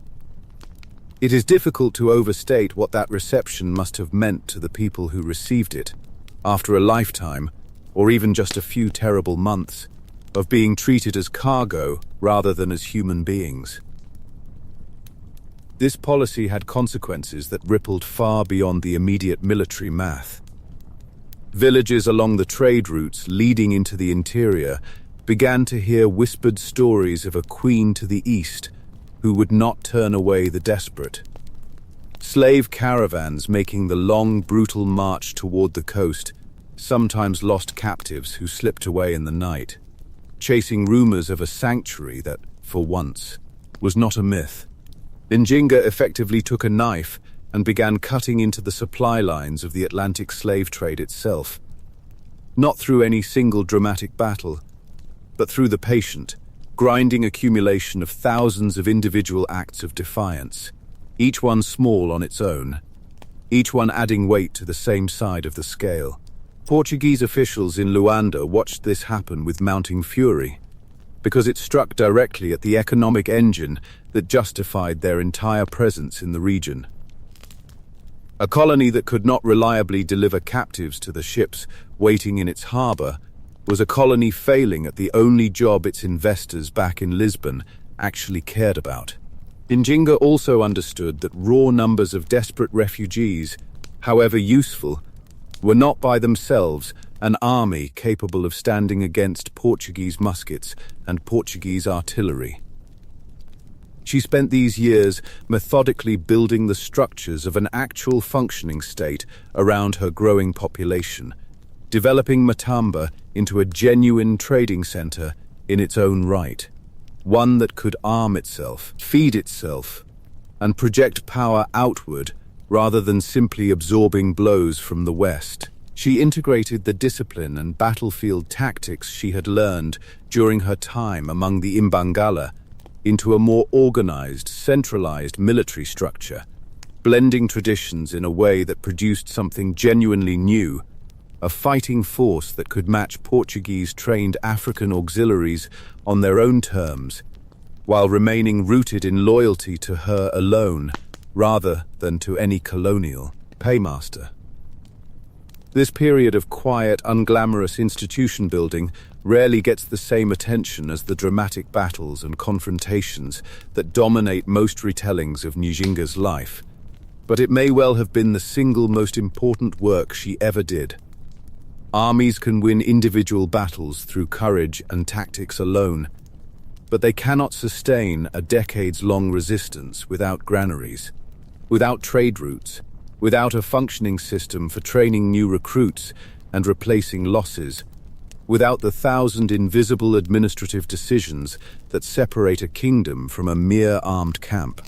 It is difficult to overstate what that reception must have meant to the people who received it, after a lifetime, or even just a few terrible months, of being treated as cargo rather than as human beings. This policy had consequences that rippled far beyond the immediate military math. Villages along the trade routes leading into the interior began to hear whispered stories of a queen to the east who would not turn away the desperate. Slave caravans making the long, brutal march toward the coast sometimes lost captives who slipped away in the night, chasing rumors of a sanctuary that, for once, was not a myth. Njinga effectively took a knife and began cutting into the supply lines of the Atlantic slave trade itself, not through any single dramatic battle, but through the patient, grinding accumulation of thousands of individual acts of defiance, each one small on its own, each one adding weight to the same side of the scale. Portuguese officials in Luanda watched this happen with mounting fury, because it struck directly at the economic engine that justified their entire presence in the region. A colony that could not reliably deliver captives to the ships waiting in its harbor was a colony failing at the only job its investors back in Lisbon actually cared about. Njinga also understood that raw numbers of desperate refugees, however useful, were not by themselves an army capable of standing against Portuguese muskets and Portuguese artillery. She spent these years methodically building the structures of an actual functioning state around her growing population, developing Matamba into a genuine trading center in its own right, one that could arm itself, feed itself, and project power outward rather than simply absorbing blows from the West. She integrated the discipline and battlefield tactics she had learned during her time among the Imbangala into a more organized, centralized military structure, blending traditions in a way that produced something genuinely new, a fighting force that could match Portuguese-trained African auxiliaries on their own terms, while remaining rooted in loyalty to her alone, rather than to any colonial paymaster. This period of quiet, unglamorous institution building rarely gets the same attention as the dramatic battles and confrontations that dominate most retellings of Njinga's life, but it may well have been the single most important work she ever did. Armies can win individual battles through courage and tactics alone, but they cannot sustain a decades-long resistance without granaries, without trade routes, without a functioning system for training new recruits and replacing losses, without the 1,000 invisible administrative decisions that separate a kingdom from a mere armed camp.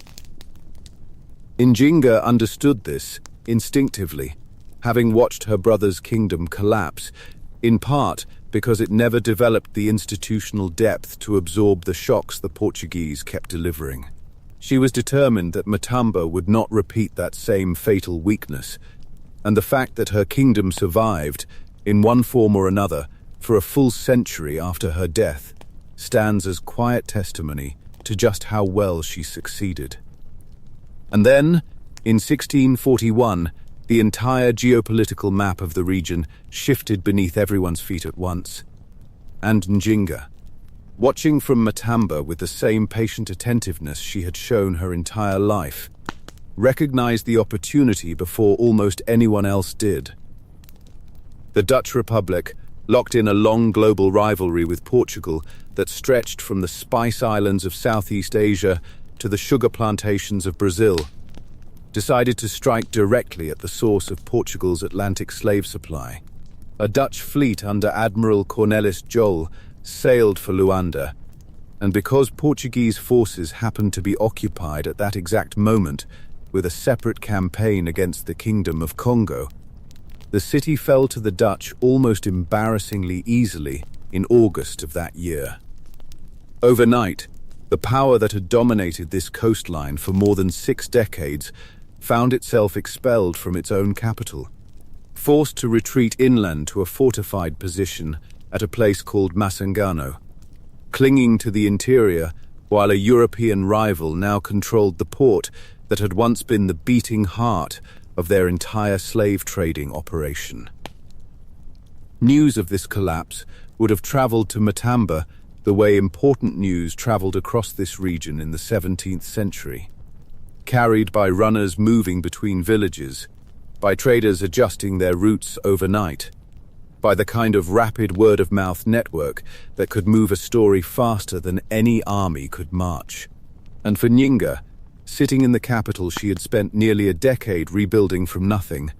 Njinga understood this instinctively, having watched her brother's kingdom collapse, in part because it never developed the institutional depth to absorb the shocks the Portuguese kept delivering. She was determined that Matamba would not repeat that same fatal weakness, and the fact that her kingdom survived, in one form or another, for a full century after her death, stands as quiet testimony to just how well she succeeded. And then, in 1641, the entire geopolitical map of the region shifted beneath everyone's feet at once. And Njinga, watching from Matamba with the same patient attentiveness she had shown her entire life, recognized the opportunity before almost anyone else did. The Dutch Republic, locked in a long global rivalry with Portugal that stretched from the spice islands of Southeast Asia to the sugar plantations of Brazil, decided to strike directly at the source of Portugal's Atlantic slave supply. A Dutch fleet under Admiral Cornelis Joel sailed for Luanda, and because Portuguese forces happened to be occupied at that exact moment with a separate campaign against the Kingdom of Congo, the city fell to the Dutch almost embarrassingly easily in August of that year. Overnight, the power that had dominated this coastline for more than 6 decades found itself expelled from its own capital, forced to retreat inland to a fortified position at a place called Masangano, clinging to the interior while a European rival now controlled the port that had once been the beating heart of their entire slave trading operation. News of this collapse would have traveled to Matamba the way important news traveled across this region in the 17th century, carried by runners moving between villages, by traders adjusting their routes overnight, by the kind of rapid word-of-mouth network that could move a story faster than any army could march. And for Njinga, sitting in the capital she had spent nearly a decade rebuilding from nothing,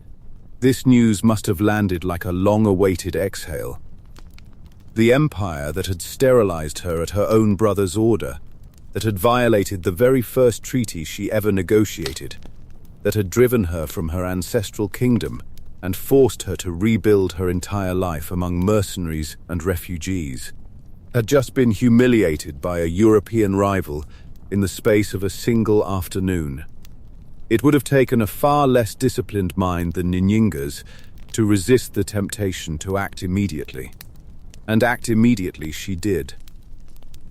this news must have landed like a long-awaited exhale. The empire that had sterilized her at her own brother's order, that had violated the very first treaty she ever negotiated, that had driven her from her ancestral kingdom and forced her to rebuild her entire life among mercenaries and refugees, had just been humiliated by a European rival in the space of a single afternoon. It would have taken a far less disciplined mind than Njinga's to resist the temptation to act immediately. And act immediately she did.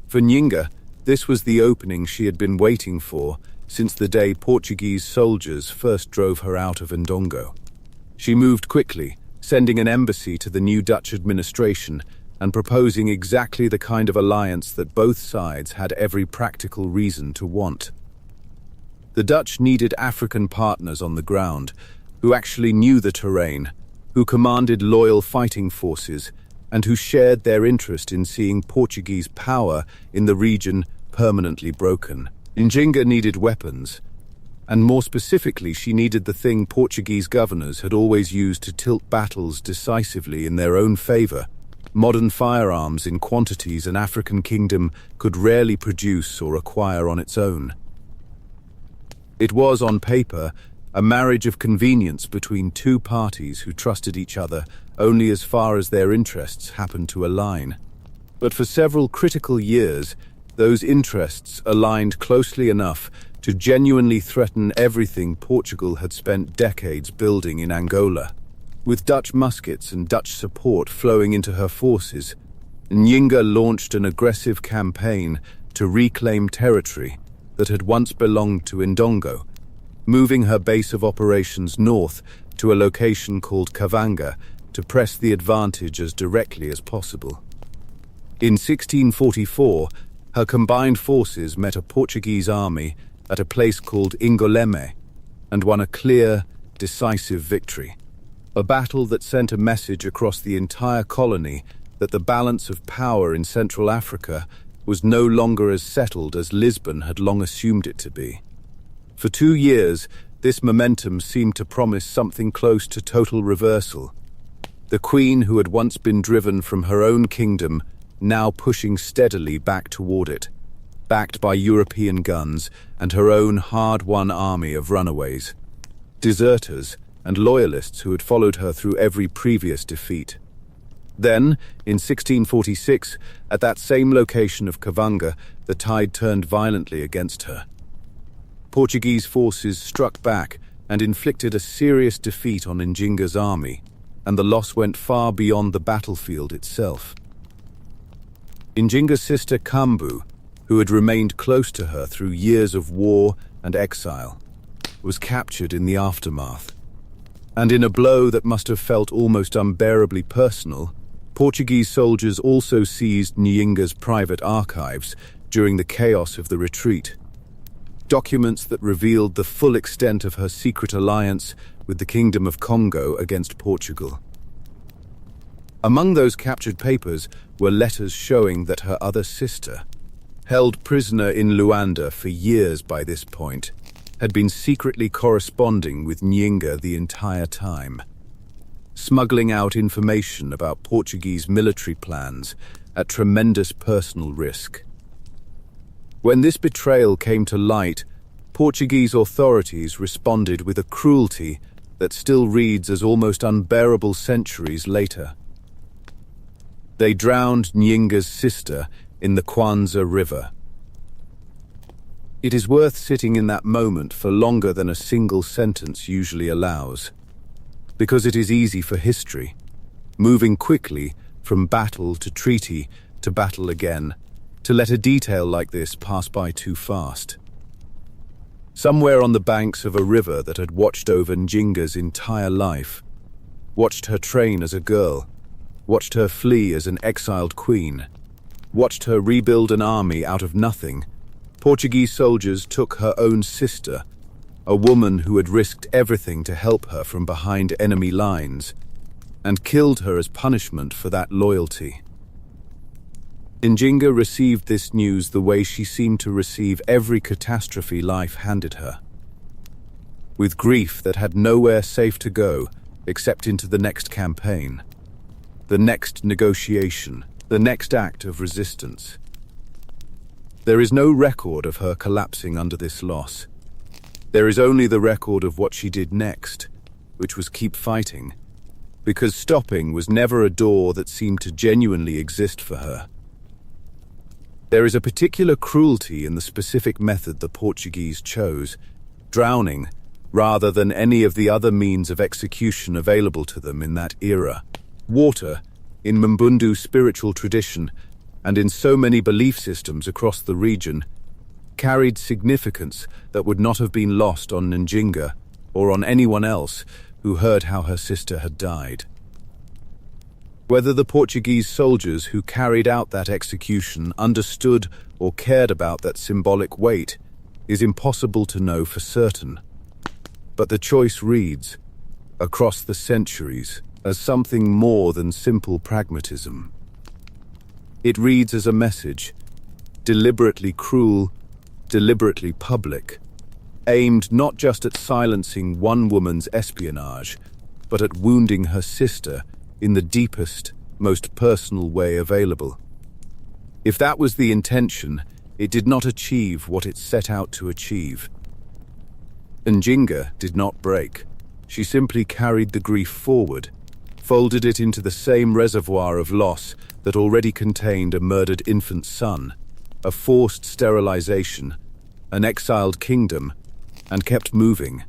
For Njinga, this was the opening she had been waiting for since the day Portuguese soldiers first drove her out of Ndongo. She moved quickly, sending an embassy to the new Dutch administration and proposing exactly the kind of alliance that both sides had every practical reason to want. The Dutch needed African partners on the ground, who actually knew the terrain, who commanded loyal fighting forces, and who shared their interest in seeing Portuguese power in the region permanently broken. Njinga needed weapons, and more specifically, she needed the thing Portuguese governors had always used to tilt battles decisively in their own favor: modern firearms in quantities an African kingdom could rarely produce or acquire on its own. It was, on paper, a marriage of convenience between two parties who trusted each other only as far as their interests happened to align. But for several critical years, those interests aligned closely enough to genuinely threaten everything Portugal had spent decades building in Angola. With Dutch muskets and Dutch support flowing into her forces, Njinga launched an aggressive campaign to reclaim territory that had once belonged to Ndongo, moving her base of operations north to a location called Kavanga to press the advantage as directly as possible. In 1644, her combined forces met a Portuguese army at a place called Ingoleme and won a clear, decisive victory. A battle that sent a message across the entire colony that the balance of power in Central Africa was no longer as settled as Lisbon had long assumed it to be. For 2 years, this momentum seemed to promise something close to total reversal. The Queen, who had once been driven from her own kingdom, now pushing steadily back toward it, backed by European guns and her own hard-won army of runaways, deserters, and loyalists who had followed her through every previous defeat. Then, in 1646, at that same location of Kavanga, the tide turned violently against her. Portuguese forces struck back and inflicted a serious defeat on Njinga's army, and the loss went far beyond the battlefield itself. Njinga's sister Kambu, who had remained close to her through years of war and exile, was captured in the aftermath. And in a blow that must have felt almost unbearably personal, Portuguese soldiers also seized Njinga's private archives during the chaos of the retreat. Documents that revealed the full extent of her secret alliance with the Kingdom of Congo against Portugal. Among those captured papers were letters showing that her other sister, held prisoner in Luanda for years by this point, had been secretly corresponding with Njinga the entire time, smuggling out information about Portuguese military plans at tremendous personal risk. When this betrayal came to light, Portuguese authorities responded with a cruelty that still reads as almost unbearable centuries later. They drowned Njinga's sister in the Kwanza River. It is worth sitting in that moment for longer than a single sentence usually allows, because it is easy for history, moving quickly from battle to treaty to battle again, to let a detail like this pass by too fast. Somewhere on the banks of a river that had watched over Njinga's entire life, watched her train as a girl, watched her flee as an exiled queen, watched her rebuild an army out of nothing, Portuguese soldiers took her own sister, a woman who had risked everything to help her from behind enemy lines, and killed her as punishment for that loyalty. Njinga received this news the way she seemed to receive every catastrophe life handed her, with grief that had nowhere safe to go except into the next campaign, the next negotiation, the next act of resistance. There is no record of her collapsing under this loss. There is only the record of what she did next, which was keep fighting, because stopping was never a door that seemed to genuinely exist for her. There is a particular cruelty in the specific method the Portuguese chose, drowning rather than any of the other means of execution available to them in that era. Water, in Mbundu's spiritual tradition, and in so many belief systems across the region, carried significance that would not have been lost on Njinga or on anyone else who heard how her sister had died. Whether the Portuguese soldiers who carried out that execution understood or cared about that symbolic weight is impossible to know for certain. But the choice reads, across the centuries, as something more than simple pragmatism. It reads as a message, deliberately cruel, deliberately public, aimed not just at silencing one woman's espionage, but at wounding her sister in the deepest, most personal way available. If that was the intention, it did not achieve what it set out to achieve. Njinga did not break. She simply carried the grief forward, folded it into the same reservoir of loss that already contained a murdered infant son, a forced sterilization, an exiled kingdom, and kept moving.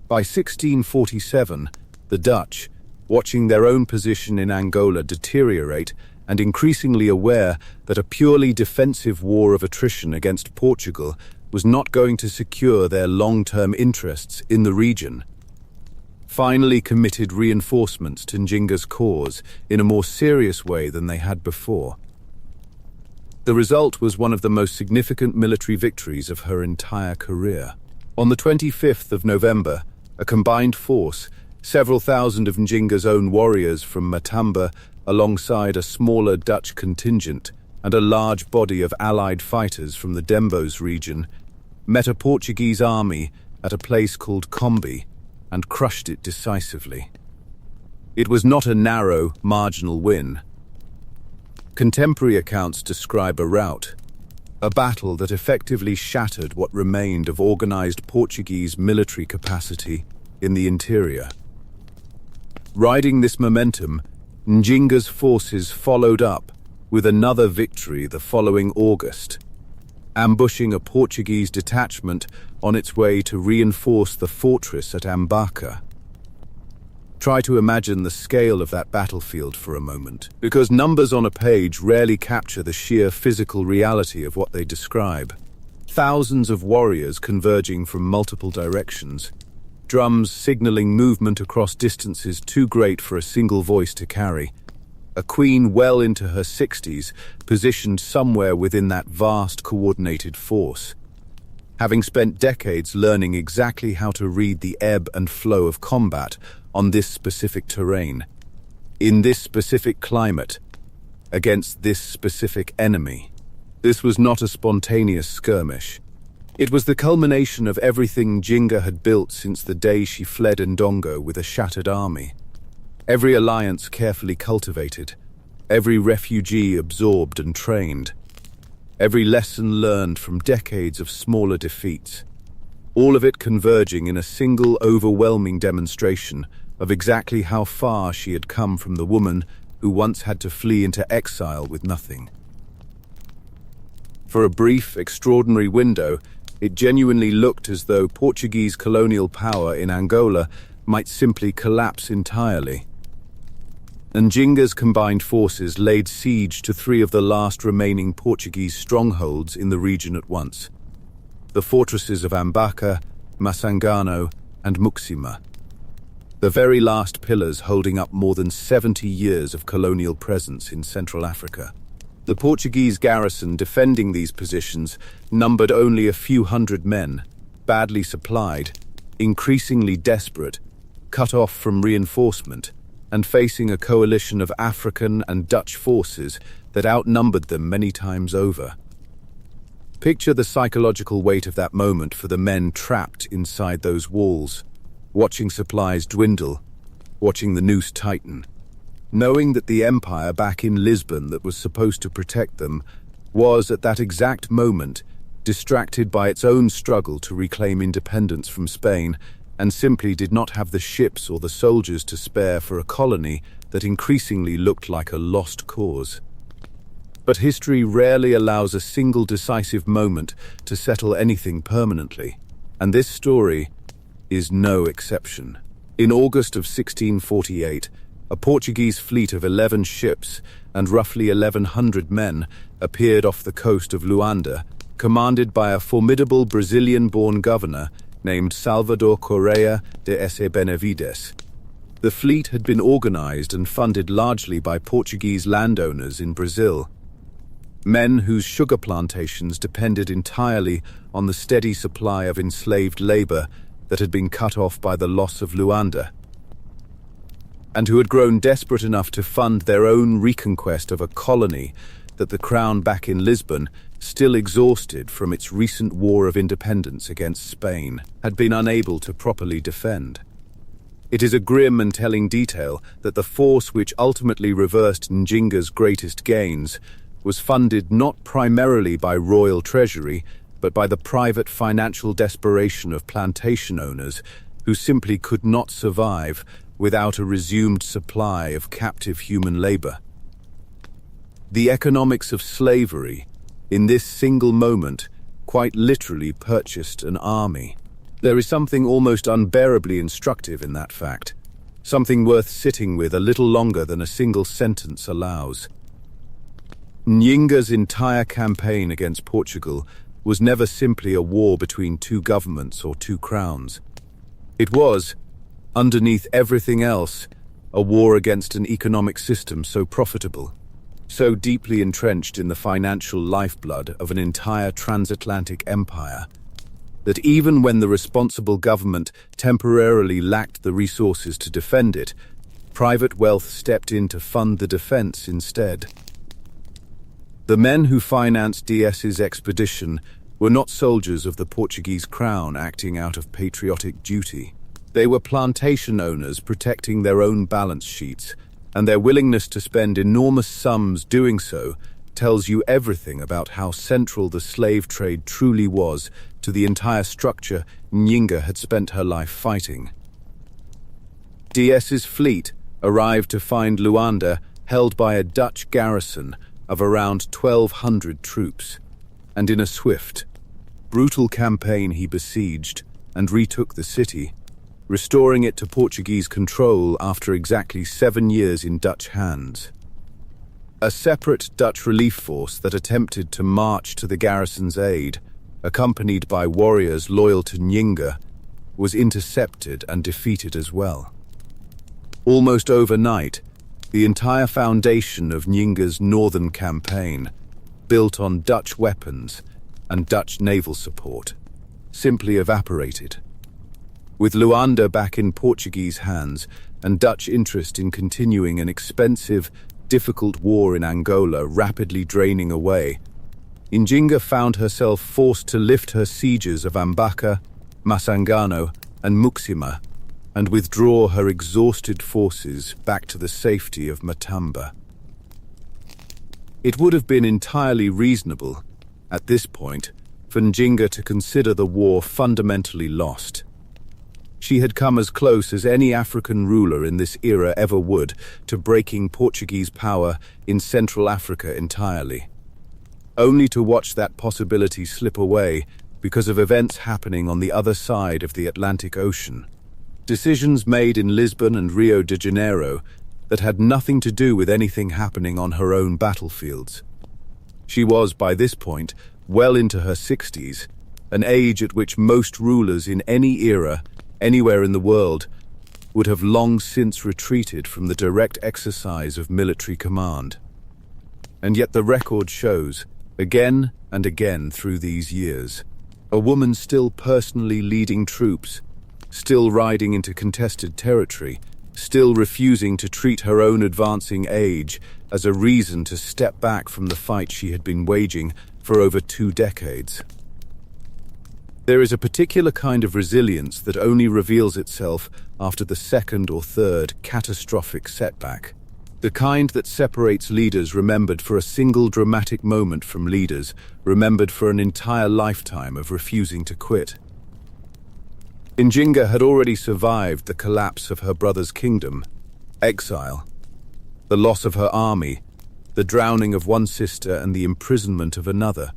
By 1647, the Dutch, watching their own position in Angola deteriorate and increasingly aware that a purely defensive war of attrition against Portugal was not going to secure their long-term interests in the region, finally committed reinforcements to Njinga's cause in a more serious way than they had before. The result was one of the most significant military victories of her entire career. On the 25th of November, a combined force, several thousand of Njinga's own warriors from Matamba, alongside a smaller Dutch contingent and a large body of allied fighters from the Dembos region, met a Portuguese army at a place called Combi and crushed it decisively. It was not a narrow, marginal win. Contemporary accounts describe a rout, a battle that effectively shattered what remained of organized Portuguese military capacity in the interior. Riding this momentum, Njinga's forces followed up with another victory the following August, ambushing a Portuguese detachment on its way to reinforce the fortress at Ambaca. Try to imagine the scale of that battlefield for a moment, because numbers on a page rarely capture the sheer physical reality of what they describe. Thousands of warriors converging from multiple directions, drums signaling movement across distances too great for a single voice to carry. A queen well into her 60s, positioned somewhere within that vast coordinated force. Having spent decades learning exactly how to read the ebb and flow of combat on this specific terrain, in this specific climate, against this specific enemy. This was not a spontaneous skirmish. It was the culmination of everything Njinga had built since the day she fled Ndongo with a shattered army. Every alliance carefully cultivated, every refugee absorbed and trained, every lesson learned from decades of smaller defeats, all of it converging in a single overwhelming demonstration of exactly how far she had come from the woman who once had to flee into exile with nothing. For a brief, extraordinary window, it genuinely looked as though Portuguese colonial power in Angola might simply collapse entirely. Njinga's combined forces laid siege to three of the last remaining Portuguese strongholds in the region at once: the fortresses of Ambaca, Masangano, and Muxima, the very last pillars holding up more than 70 years of colonial presence in Central Africa. The Portuguese garrison defending these positions numbered only a few hundred men, badly supplied, increasingly desperate, cut off from reinforcement, and facing a coalition of African and Dutch forces that outnumbered them many times over. Picture the psychological weight of that moment for the men trapped inside those walls, watching supplies dwindle, watching the noose tighten, knowing that the empire back in Lisbon that was supposed to protect them was, at that exact moment, distracted by its own struggle to reclaim independence from Spain, and simply did not have the ships or the soldiers to spare for a colony that increasingly looked like a lost cause. But history rarely allows a single decisive moment to settle anything permanently, and this story is no exception. In August of 1648, a Portuguese fleet of 11 ships and roughly 1,100 men appeared off the coast of Luanda, commanded by a formidable Brazilian-born governor named Salvador Correia de S. Benavides. The fleet had been organized and funded largely by Portuguese landowners in Brazil, men whose sugar plantations depended entirely on the steady supply of enslaved labor that had been cut off by the loss of Luanda, and who had grown desperate enough to fund their own reconquest of a colony that the crown back in Lisbon, still exhausted from its recent war of independence against Spain, had been unable to properly defend. It is a grim and telling detail that the force which ultimately reversed Njinga's greatest gains was funded not primarily by royal treasury, but by the private financial desperation of plantation owners who simply could not survive without a resumed supply of captive human labor. The economics of slavery, in this single moment, quite literally purchased an army. There is something almost unbearably instructive in that fact, something worth sitting with a little longer than a single sentence allows. Njinga's entire campaign against Portugal was never simply a war between two governments or two crowns. It was, underneath everything else, a war against an economic system so profitable, so deeply entrenched in the financial lifeblood of an entire transatlantic empire, that even when the responsible government temporarily lacked the resources to defend it, private wealth stepped in to fund the defense instead. The men who financed Dias's expedition were not soldiers of the Portuguese crown acting out of patriotic duty. They were plantation owners protecting their own balance sheets, and their willingness to spend enormous sums doing so tells you everything about how central the slave trade truly was to the entire structure Njinga had spent her life fighting. Dias's fleet arrived to find Luanda held by a Dutch garrison of around 1,200 troops, and in a swift, brutal campaign he besieged and retook the city, restoring it to Portuguese control after exactly 7 years in Dutch hands. A separate Dutch relief force that attempted to march to the garrison's aid, accompanied by warriors loyal to Njinga, was intercepted and defeated as well. Almost overnight, the entire foundation of Njinga's northern campaign, built on Dutch weapons and Dutch naval support, simply evaporated. With Luanda back in Portuguese hands and Dutch interest in continuing an expensive, difficult war in Angola rapidly draining away, Njinga found herself forced to lift her sieges of Ambaca, Masangano, and Muxima, and withdraw her exhausted forces back to the safety of Matamba. It would have been entirely reasonable, at this point, for Njinga to consider the war fundamentally lost. She had come as close as any African ruler in this era ever would to breaking Portuguese power in Central Africa entirely, only to watch that possibility slip away because of events happening on the other side of the Atlantic Ocean. Decisions made in Lisbon and Rio de Janeiro that had nothing to do with anything happening on her own battlefields. She was, by this point, well into her 60s, an age at which most rulers in any era, anywhere in the world, would have long since retreated from the direct exercise of military command. And yet the record shows, again and again through these years, a woman still personally leading troops, still riding into contested territory, still refusing to treat her own advancing age as a reason to step back from the fight she had been waging for over 2 decades. There is a particular kind of resilience that only reveals itself after the second or third catastrophic setback. The kind that separates leaders remembered for a single dramatic moment from leaders remembered for an entire lifetime of refusing to quit. Njinga had already survived the collapse of her brother's kingdom, exile, the loss of her army, the drowning of one sister and the imprisonment of another.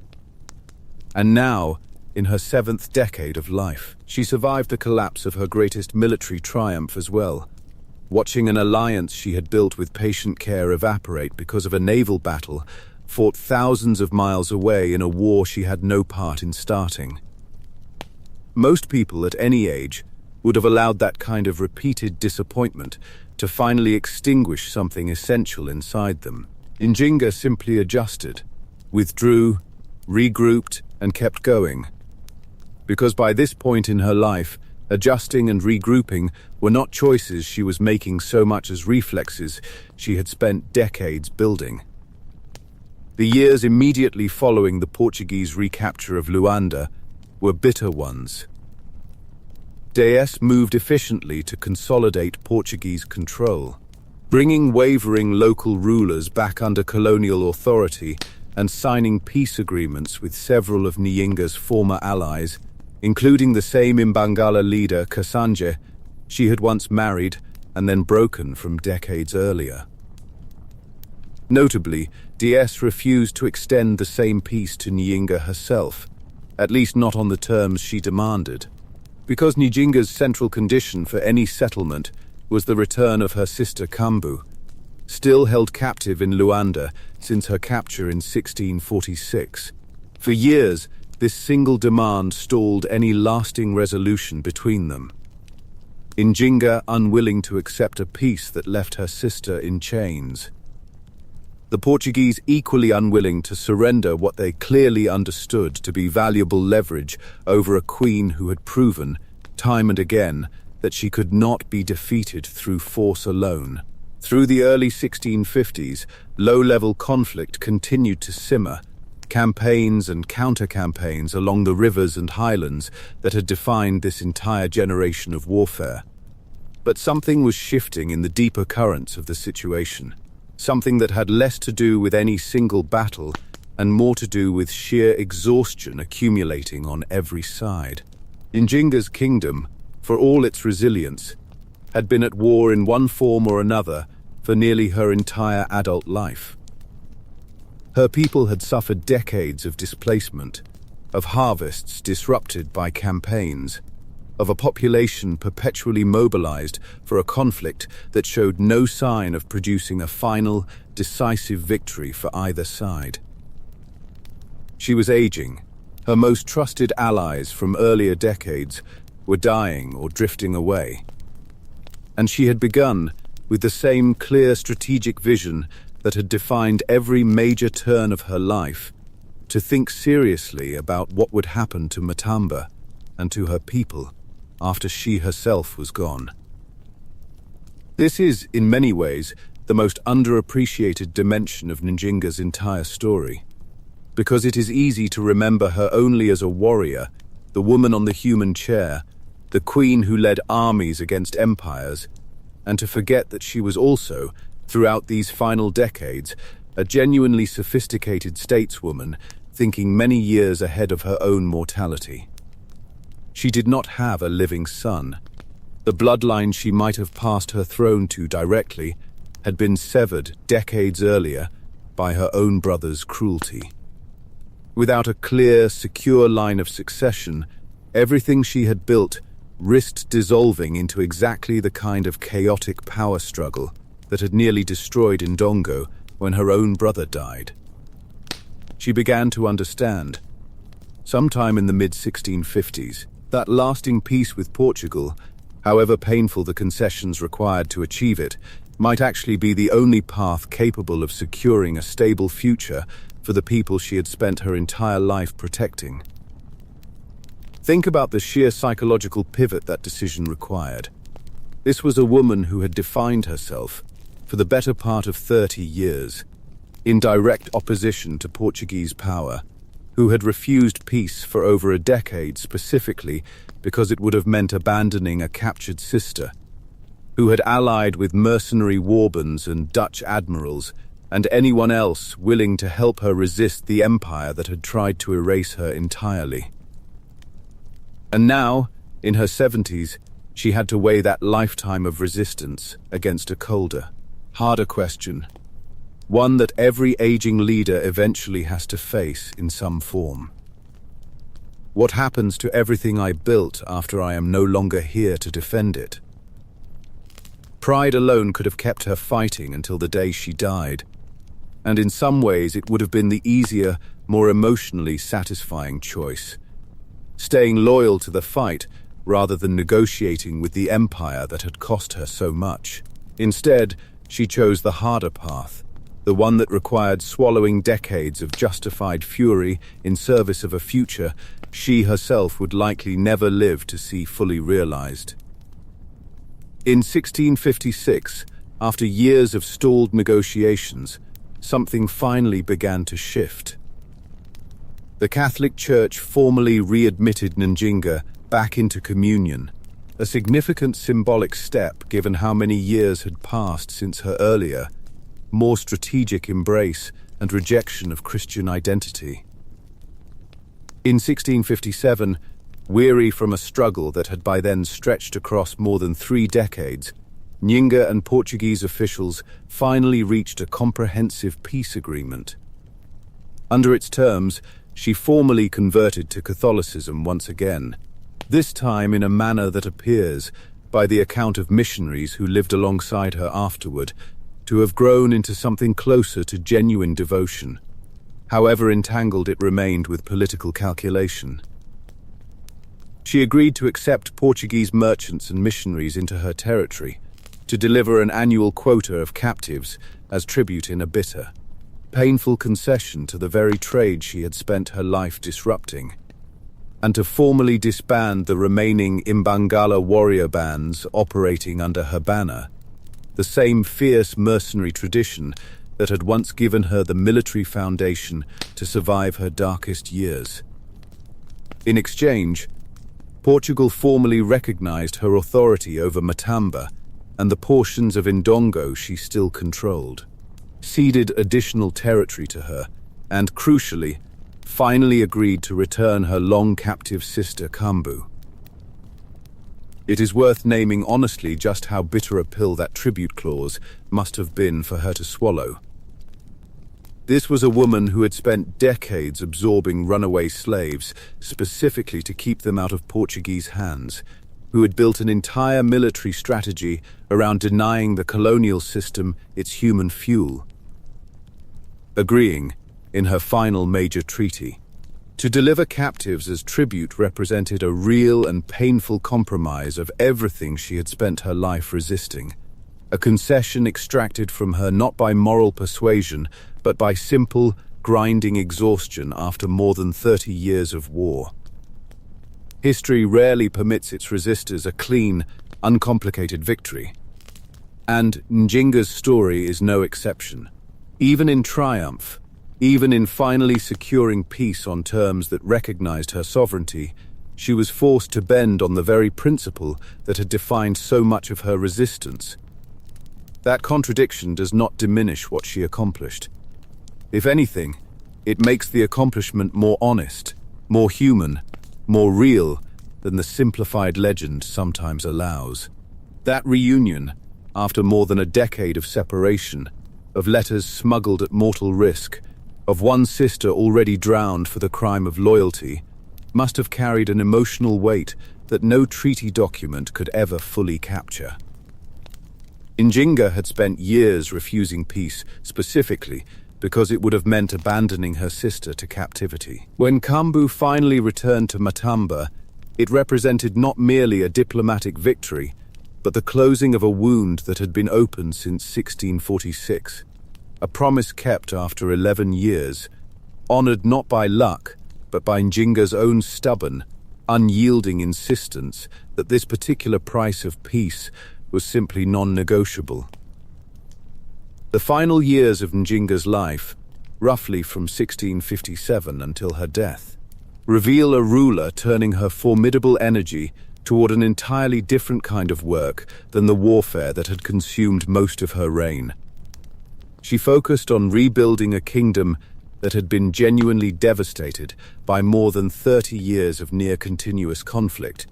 And now, in her 7th decade of life, she survived the collapse of her greatest military triumph as well, watching an alliance she had built with patient care evaporate because of a naval battle fought thousands of miles away in a war she had no part in starting. Most people at any age would have allowed that kind of repeated disappointment to finally extinguish something essential inside them. Njinga simply adjusted, withdrew, regrouped, and kept going. Because by this point in her life, adjusting and regrouping were not choices she was making so much as reflexes she had spent decades building. The years immediately following the Portuguese recapture of Luanda were bitter ones. DS moved efficiently to consolidate Portuguese control, bringing wavering local rulers back under colonial authority and signing peace agreements with several of Njinga's former allies, including the same Imbangala leader Kasanje she had once married and then broken from decades earlier. Notably, DS refused to extend the same peace to Njinga herself, at least not on the terms she demanded, because Njinga's central condition for any settlement was the return of her sister Kambu, still held captive in Luanda since her capture in 1646. For years, this single demand stalled any lasting resolution between them. Njinga unwilling to accept a peace that left her sister in chains. The Portuguese equally unwilling to surrender what they clearly understood to be valuable leverage over a queen who had proven, time and again, that she could not be defeated through force alone. Through the early 1650s, low-level conflict continued to simmer, campaigns and counter-campaigns along the rivers and highlands that had defined this entire generation of warfare. But something was shifting in the deeper currents of the situation. Something that had less to do with any single battle and more to do with sheer exhaustion accumulating on every side. Njinga's kingdom, for all its resilience, had been at war in one form or another for nearly her entire adult life. Her people had suffered decades of displacement, of harvests disrupted by campaigns, of a population perpetually mobilized for a conflict that showed no sign of producing a final, decisive victory for either side. She was aging. Her most trusted allies from earlier decades were dying or drifting away. And she had begun, with the same clear strategic vision that had defined every major turn of her life, to think seriously about what would happen to Matamba and to her people after she herself was gone. This is, in many ways, the most underappreciated dimension of Njinga's entire story, because it is easy to remember her only as a warrior, the woman on the human chair, the queen who led armies against empires, and to forget that she was also, throughout these final decades, a genuinely sophisticated stateswoman thinking many years ahead of her own mortality. She did not have a living son. The bloodline she might have passed her throne to directly had been severed decades earlier by her own brother's cruelty. Without a clear, secure line of succession, everything she had built risked dissolving into exactly the kind of chaotic power struggle that had nearly destroyed Ndongo when her own brother died. She began to understand, sometime in the mid-1650s, that lasting peace with Portugal, however painful the concessions required to achieve it, might actually be the only path capable of securing a stable future for the people she had spent her entire life protecting. Think about the sheer psychological pivot that decision required. This was a woman who had defined herself, for the better part of 30 years, in direct opposition to Portuguese power, who had refused peace for over a decade specifically because it would have meant abandoning a captured sister, who had allied with mercenary warbands and Dutch admirals and anyone else willing to help her resist the empire that had tried to erase her entirely. And now, in her 70s, she had to weigh that lifetime of resistance against a colder, harder question, one that every aging leader eventually has to face in some form. What happens to everything I built after I am no longer here to defend it? Pride alone could have kept her fighting until the day she died, and in some ways it would have been the easier, more emotionally satisfying choice, staying loyal to the fight rather than negotiating with the empire that had cost her so much. Instead, she chose the harder path, the one that required swallowing decades of justified fury in service of a future she herself would likely never live to see fully realized. In 1656, after years of stalled negotiations, something finally began to shift. The Catholic Church formally readmitted Njinga back into communion, a significant symbolic step given how many years had passed since her earlier, more strategic embrace and rejection of Christian identity. In 1657, weary from a struggle that had by then stretched across more than 3 decades, Njinga and Portuguese officials finally reached a comprehensive peace agreement. Under its terms, she formally converted to Catholicism once again, this time in a manner that appears, by the account of missionaries who lived alongside her afterward, to have grown into something closer to genuine devotion, however entangled it remained with political calculation. She agreed to accept Portuguese merchants and missionaries into her territory, to deliver an annual quota of captives as tribute in a bitter, painful concession to the very trade she had spent her life disrupting, and to formally disband the remaining Imbangala warrior bands operating under her banner, the same fierce mercenary tradition that had once given her the military foundation to survive her darkest years. In exchange, Portugal formally recognized her authority over Matamba and the portions of Ndongo she still controlled, ceded additional territory to her, and, crucially, finally agreed to return her long-captive sister Kambu. It is worth naming honestly just how bitter a pill that tribute clause must have been for her to swallow. This was a woman who had spent decades absorbing runaway slaves, specifically to keep them out of Portuguese hands, who had built an entire military strategy around denying the colonial system its human fuel. Agreeing, in her final major treaty, to deliver captives as tribute represented a real and painful compromise of everything she had spent her life resisting, a concession extracted from her not by moral persuasion, but by simple, grinding exhaustion after more than 30 years of war. History rarely permits its resistors a clean, uncomplicated victory. And Njinga's story is no exception. Even in triumph, even in finally securing peace on terms that recognized her sovereignty, she was forced to bend on the very principle that had defined so much of her resistance. That contradiction does not diminish what she accomplished. If anything, it makes the accomplishment more honest, more human, more real than the simplified legend sometimes allows. That reunion, after more than a decade of separation, of letters smuggled at mortal risk, of one sister already drowned for the crime of loyalty, must have carried an emotional weight that no treaty document could ever fully capture. Njinga had spent years refusing peace, specifically because it would have meant abandoning her sister to captivity. When Kambu finally returned to Matamba, it represented not merely a diplomatic victory, but the closing of a wound that had been open since 1646, a promise kept after 11 years, honored not by luck, but by Njinga's own stubborn, unyielding insistence that this particular price of peace was simply non-negotiable. The final years of Njinga's life, roughly from 1657 until her death, reveal a ruler turning her formidable energy toward an entirely different kind of work than the warfare that had consumed most of her reign. She focused on rebuilding a kingdom that had been genuinely devastated by more than 30 years of near-continuous conflict,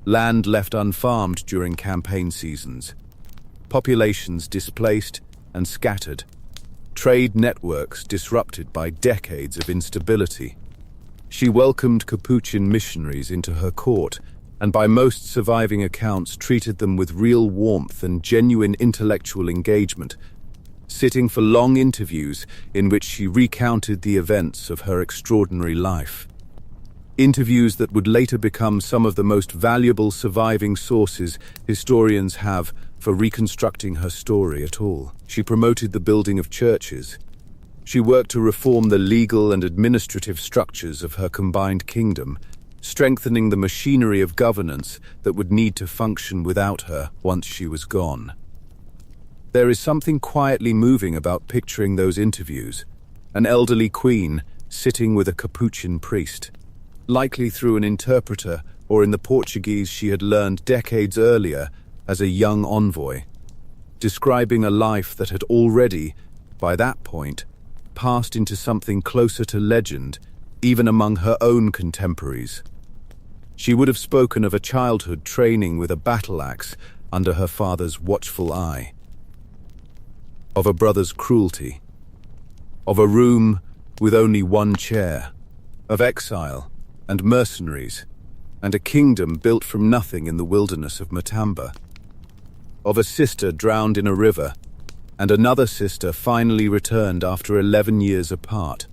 land left unfarmed during campaign seasons, populations displaced and scattered, trade networks disrupted by decades of instability. She welcomed Capuchin missionaries into her court, and by most surviving accounts treated them with real warmth and genuine intellectual engagement, sitting for long interviews in which she recounted the events of her extraordinary life. Interviews that would later become some of the most valuable surviving sources historians have for reconstructing her story at all. She promoted the building of churches. She worked to reform the legal and administrative structures of her combined kingdom, strengthening the machinery of governance that would need to function without her once she was gone. There is something quietly moving about picturing those interviews. An elderly queen sitting with a Capuchin priest, likely through an interpreter or in the Portuguese she had learned decades earlier as a young envoy, describing a life that had already, by that point, passed into something closer to legend, even among her own contemporaries. She would have spoken of a childhood training with a battle axe under her father's watchful eye, of a brother's cruelty, of a room with only one chair, of exile and mercenaries, and a kingdom built from nothing in the wilderness of Matamba, of a sister drowned in a river, and another sister finally returned after 11 years apart.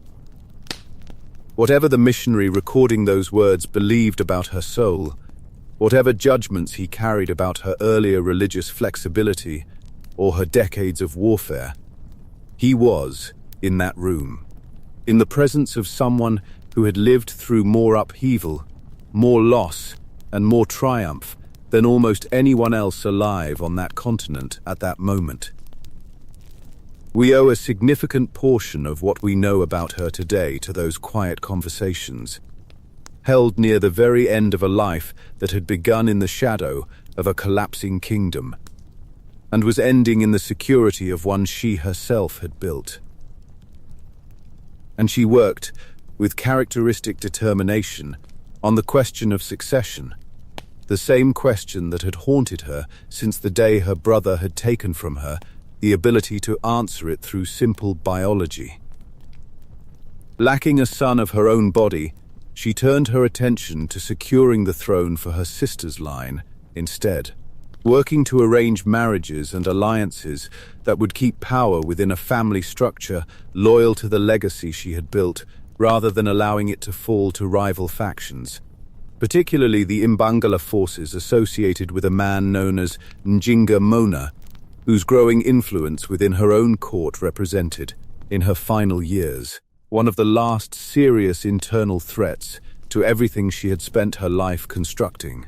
Whatever the missionary recording those words believed about her soul, whatever judgments he carried about her earlier religious flexibility or her decades of warfare, he was in that room, in the presence of someone who had lived through more upheaval, more loss, and more triumph than almost anyone else alive on that continent at that moment. We owe a significant portion of what we know about her today to those quiet conversations, held near the very end of a life that had begun in the shadow of a collapsing kingdom, and was ending in the security of one she herself had built. And she worked, with characteristic determination, on the question of succession, the same question that had haunted her since the day her brother had taken from her the ability to answer it through simple biology. Lacking a son of her own body, she turned her attention to securing the throne for her sister's line instead, working to arrange marriages and alliances that would keep power within a family structure loyal to the legacy she had built, rather than allowing it to fall to rival factions, particularly the Imbangala forces associated with a man known as Njinga Mbandi, whose growing influence within her own court represented, in her final years, one of the last serious internal threats to everything she had spent her life constructing.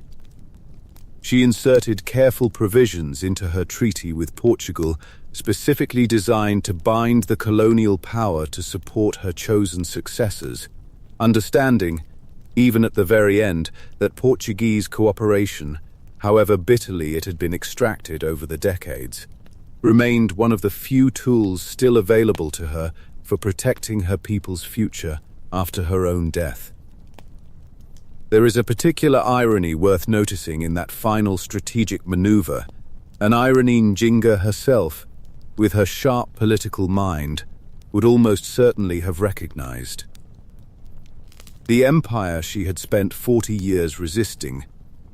She inserted careful provisions into her treaty with Portugal, specifically designed to bind the colonial power to support her chosen successors, understanding, even at the very end, that Portuguese cooperation, however bitterly it had been extracted over the decades, remained one of the few tools still available to her for protecting her people's future after her own death. There is a particular irony worth noticing in that final strategic maneuver, an irony Njinga herself, with her sharp political mind, would almost certainly have recognized. The empire she had spent 40 years resisting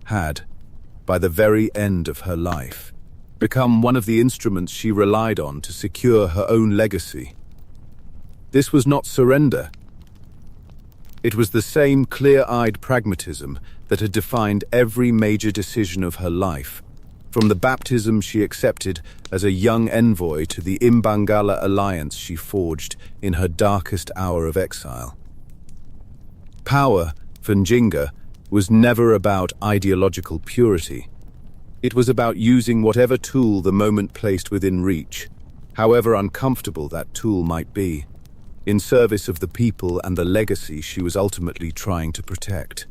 had, by the very end of her life, become one of the instruments she relied on to secure her own legacy. This was not surrender. It was the same clear-eyed pragmatism that had defined every major decision of her life, from the baptism she accepted as a young envoy to the Imbangala alliance she forged in her darkest hour of exile. Power, for Njinga, was never about ideological purity. It was about using whatever tool the moment placed within reach, however uncomfortable that tool might be, in service of the people and the legacy she was ultimately trying to protect.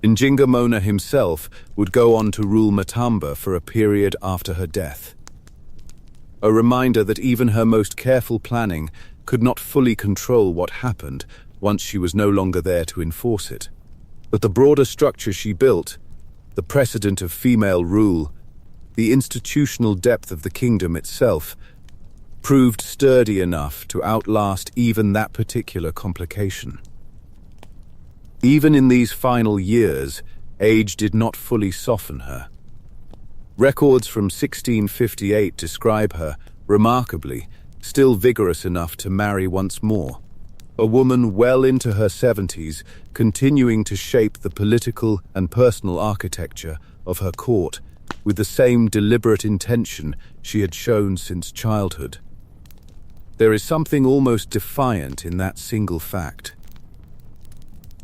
Njinga Mbandi himself would go on to rule Matamba for a period after her death. A reminder that even her most careful planning could not fully control what happened once she was no longer there to enforce it. But the broader structure she built, the precedent of female rule, the institutional depth of the kingdom itself, proved sturdy enough to outlast even that particular complication. Even in these final years, age did not fully soften her. Records from 1658 describe her, remarkably, still vigorous enough to marry once more, a woman well into her 70s, continuing to shape the political and personal architecture of her court with the same deliberate intention she had shown since childhood. There is something almost defiant in that single fact.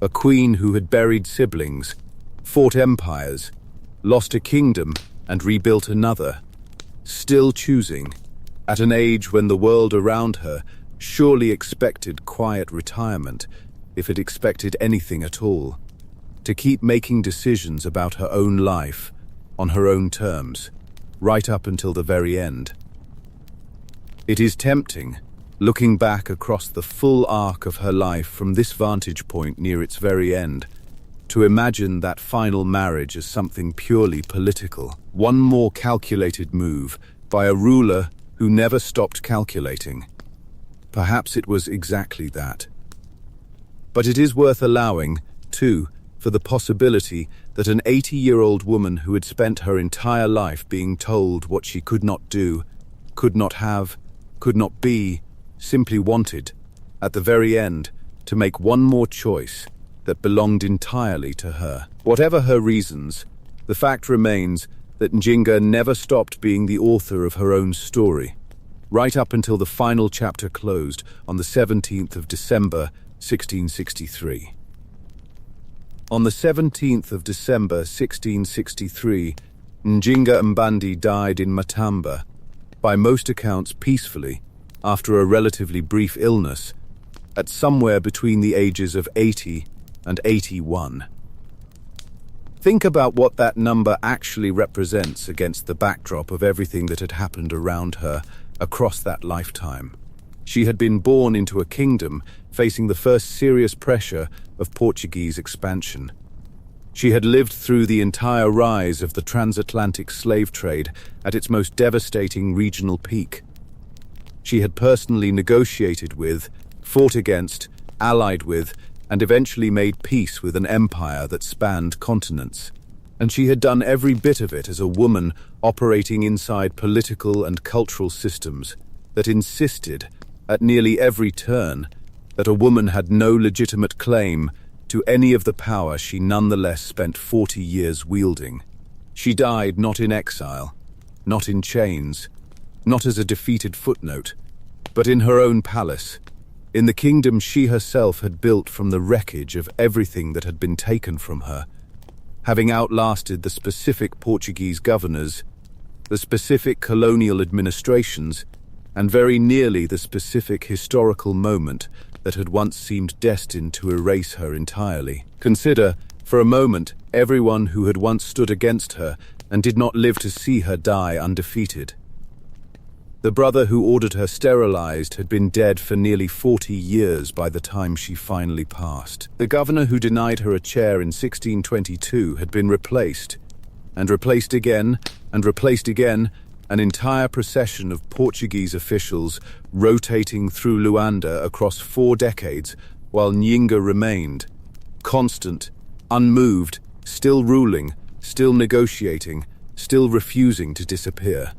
A queen who had buried siblings, fought empires, lost a kingdom and rebuilt another, still choosing, at an age when the world around her surely expected quiet retirement, if it expected anything at all, to keep making decisions about her own life, on her own terms, right up until the very end. It is tempting, looking back across the full arc of her life from this vantage point near its very end, to imagine that final marriage as something purely political, one more calculated move by a ruler who never stopped calculating. Perhaps it was exactly that. But it is worth allowing, too, for the possibility that an 80-year-old woman who had spent her entire life being told what she could not do, could not have, could not be, simply wanted, at the very end, to make one more choice that belonged entirely to her. Whatever her reasons, the fact remains that Njinga never stopped being the author of her own story, right up until the final chapter closed on the 17th of December, 1663. On the 17th of December, 1663, Njinga Mbandi died in Matamba, by most accounts peacefully, after a relatively brief illness, at somewhere between the ages of 80 and 81. Think about what that number actually represents against the backdrop of everything that had happened around her across that lifetime. She had been born into a kingdom facing the first serious pressure of Portuguese expansion. She had lived through the entire rise of the transatlantic slave trade at its most devastating regional peak. She had personally negotiated with, fought against, allied with, and eventually made peace with an empire that spanned continents. And she had done every bit of it as a woman operating inside political and cultural systems that insisted, at nearly every turn, that a woman had no legitimate claim to any of the power she nonetheless spent 40 years wielding. She died not in exile, not in chains, not as a defeated footnote, but in her own palace, in the kingdom she herself had built from the wreckage of everything that had been taken from her, having outlasted the specific Portuguese governors, the specific colonial administrations, and very nearly the specific historical moment that had once seemed destined to erase her entirely. Consider, for a moment, everyone who had once stood against her and did not live to see her die undefeated. The brother who ordered her sterilized had been dead for nearly 40 years by the time she finally passed. The governor who denied her a chair in 1622 had been replaced, and replaced again, and replaced again, an entire procession of Portuguese officials rotating through Luanda across 4 decades, while Njinga remained, constant, unmoved, still ruling, still negotiating, still refusing to disappear.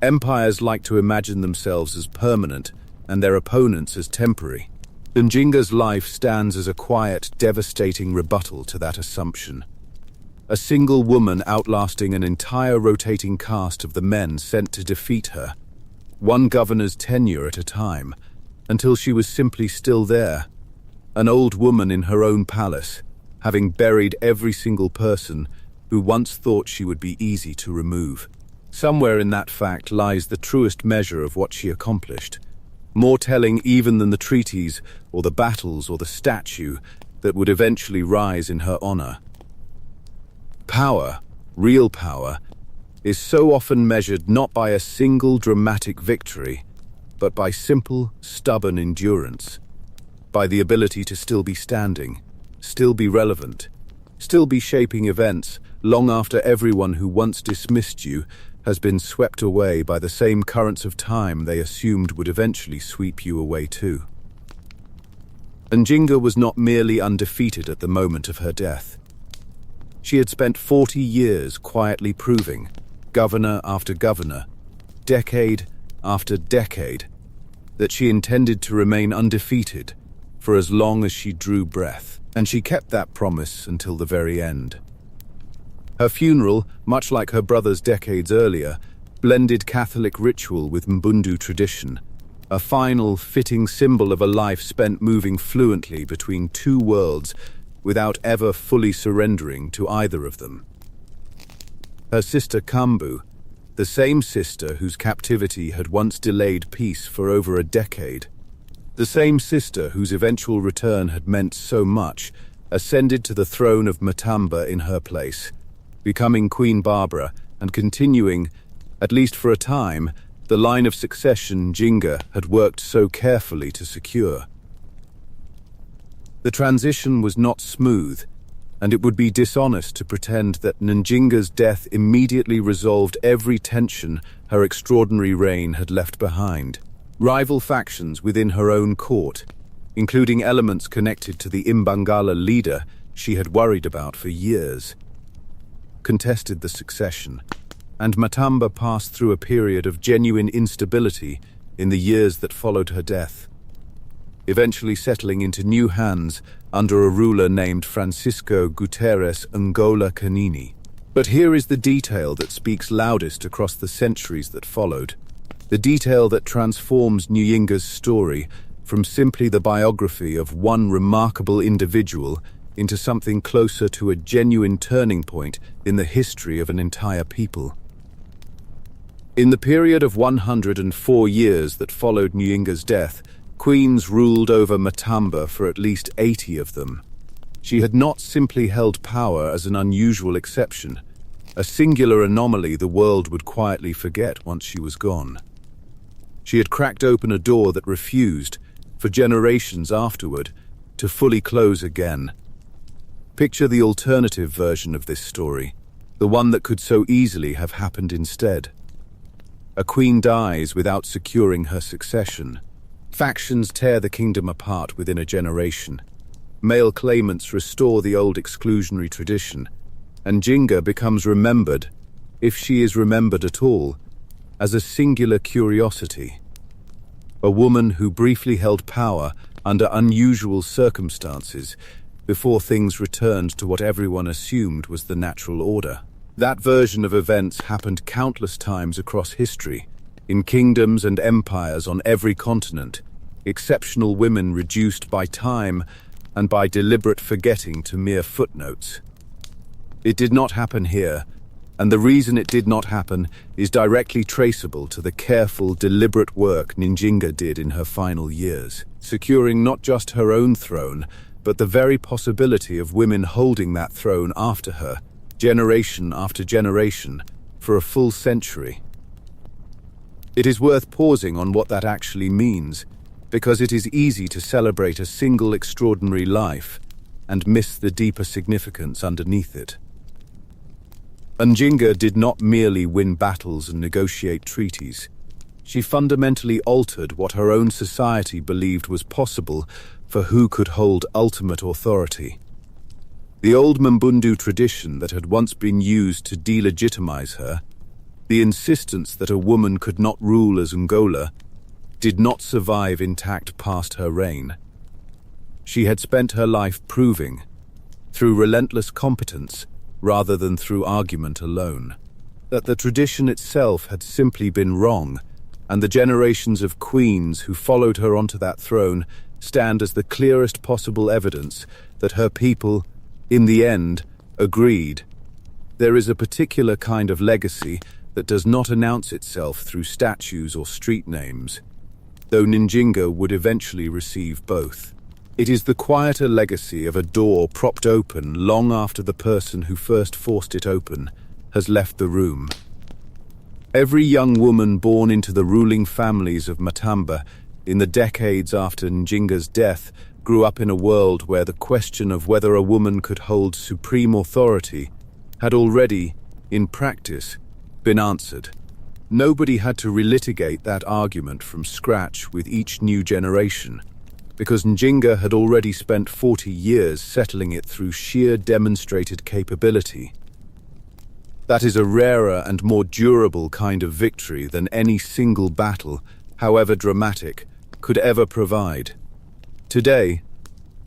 Empires like to imagine themselves as permanent and their opponents as temporary. Njinga's life stands as a quiet, devastating rebuttal to that assumption. A single woman outlasting an entire rotating cast of the men sent to defeat her, one governor's tenure at a time, until she was simply still there, an old woman in her own palace, having buried every single person who once thought she would be easy to remove. Somewhere in that fact lies the truest measure of what she accomplished, more telling even than the treaties or the battles or the statue that would eventually rise in her honor. Power, real power, is so often measured not by a single dramatic victory, but by simple, stubborn endurance, by the ability to still be standing, still be relevant, still be shaping events long after everyone who once dismissed you has been swept away by the same currents of time they assumed would eventually sweep you away too. Njinga was not merely undefeated at the moment of her death. She had spent 40 years quietly proving, governor after governor, decade after decade, that she intended to remain undefeated for as long as she drew breath, and she kept that promise until the very end. Her funeral, much like her brother's decades earlier, blended Catholic ritual with Mbundu tradition, a final, fitting symbol of a life spent moving fluently between 2 worlds without ever fully surrendering to either of them. Her sister Kambu, The same sister whose captivity had once delayed peace for over a decade. The same sister whose eventual return had meant so much, ascended to the throne of Matamba in her place, becoming Queen Barbara and continuing, at least for a time, the line of succession Njinga had worked so carefully to secure. The transition was not smooth, and it would be dishonest to pretend that Njinga's death immediately resolved every tension her extraordinary reign had left behind. Rival factions within her own court, including elements connected to the Imbangala leader she had worried about for years, contested the succession, and Matamba passed through a period of genuine instability in the years that followed her death, eventually settling into new hands under a ruler named Francisco Guterres Angola Canini. But here is the detail that speaks loudest across the centuries that followed, the detail that transforms Njinga's story from simply the biography of one remarkable individual into something closer to a genuine turning point in the history of an entire people. In the period of 104 years that followed Njinga's death, queens ruled over Matamba for at least 80 of them. She had not simply held power as an unusual exception, a singular anomaly the world would quietly forget once she was gone. She had cracked open a door that refused, for generations afterward, to fully close again. Picture the alternative version of this story, the one that could so easily have happened instead. A queen dies without securing her succession. Factions tear the kingdom apart within a generation. Male claimants restore the old exclusionary tradition, and Njinga becomes remembered, if she is remembered at all, as a singular curiosity. A woman who briefly held power under unusual circumstances before things returned to what everyone assumed was the natural order. That version of events happened countless times across history, in kingdoms and empires on every continent, exceptional women reduced by time and by deliberate forgetting to mere footnotes. It did not happen here, and the reason it did not happen is directly traceable to the careful, deliberate work Njinga did in her final years, securing not just her own throne, but the very possibility of women holding that throne after her, generation after generation, for a full century. It is worth pausing on what that actually means, because it is easy to celebrate a single extraordinary life and miss the deeper significance underneath it. Njinga did not merely win battles and negotiate treaties. She fundamentally altered what her own society believed was possible for who could hold ultimate authority. The old Mbundu tradition that had once been used to delegitimize her, the insistence that a woman could not rule as Angola, did not survive intact past her reign. She had spent her life proving, through relentless competence rather than through argument alone, that the tradition itself had simply been wrong, and the generations of queens who followed her onto that throne stand as the clearest possible evidence that her people, in the end, agreed. There is a particular kind of legacy that does not announce itself through statues or street names, though Njinga would eventually receive both. It is the quieter legacy of a door propped open long after the person who first forced it open has left the room. Every young woman born into the ruling families of Matamba in the decades after Njinga's death grew up in a world where the question of whether a woman could hold supreme authority had already, in practice, been answered. Nobody had to relitigate that argument from scratch with each new generation, because Njinga had already spent 40 years settling it through sheer demonstrated capability. That is a rarer and more durable kind of victory than any single battle, however dramatic, could ever provide. Today,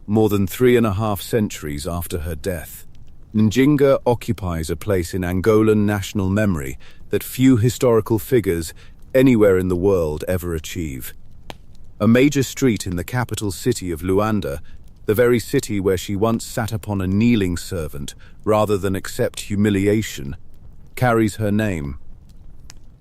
more than 3.5 centuries after her death, Njinga occupies a place in Angolan national memory that few historical figures anywhere in the world ever achieve. A major street in the capital city of Luanda, the very city where she once sat upon a kneeling servant rather than accept humiliation, carries her name.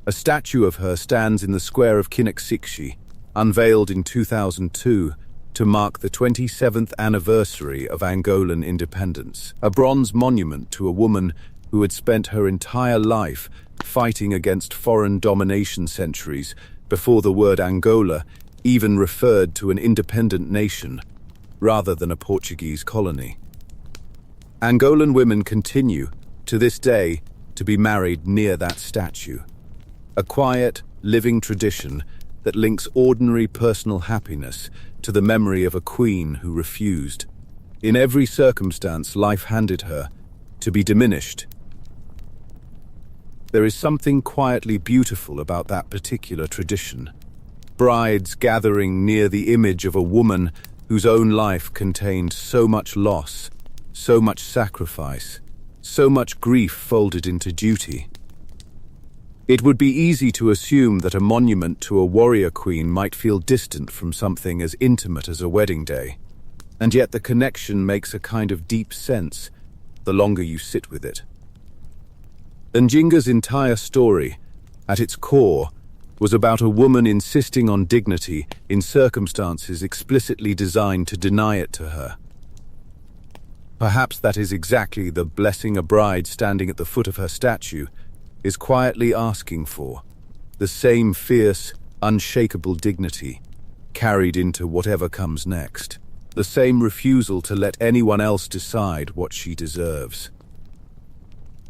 A statue of her stands in the square of Kinexikshi, unveiled in 2002 to mark the 27th anniversary of Angolan independence. A bronze monument to a woman who had spent her entire life fighting against foreign domination centuries before the word Angola even referred to an independent nation rather than a Portuguese colony. Angolan women continue, to this day, to be married near that statue. A quiet, living tradition that links ordinary personal happiness to the memory of a queen who refused, in every circumstance life handed her, to be diminished. There is something quietly beautiful about that particular tradition. Brides gathering near the image of a woman whose own life contained so much loss, so much sacrifice, so much grief folded into duty. It would be easy to assume that a monument to a warrior queen might feel distant from something as intimate as a wedding day, and yet the connection makes a kind of deep sense the longer you sit with it. Njinga's entire story, at its core, was about a woman insisting on dignity in circumstances explicitly designed to deny it to her. Perhaps that is exactly the blessing a bride standing at the foot of her statue is quietly asking for, the same fierce, unshakable dignity carried into whatever comes next, the same refusal to let anyone else decide what she deserves.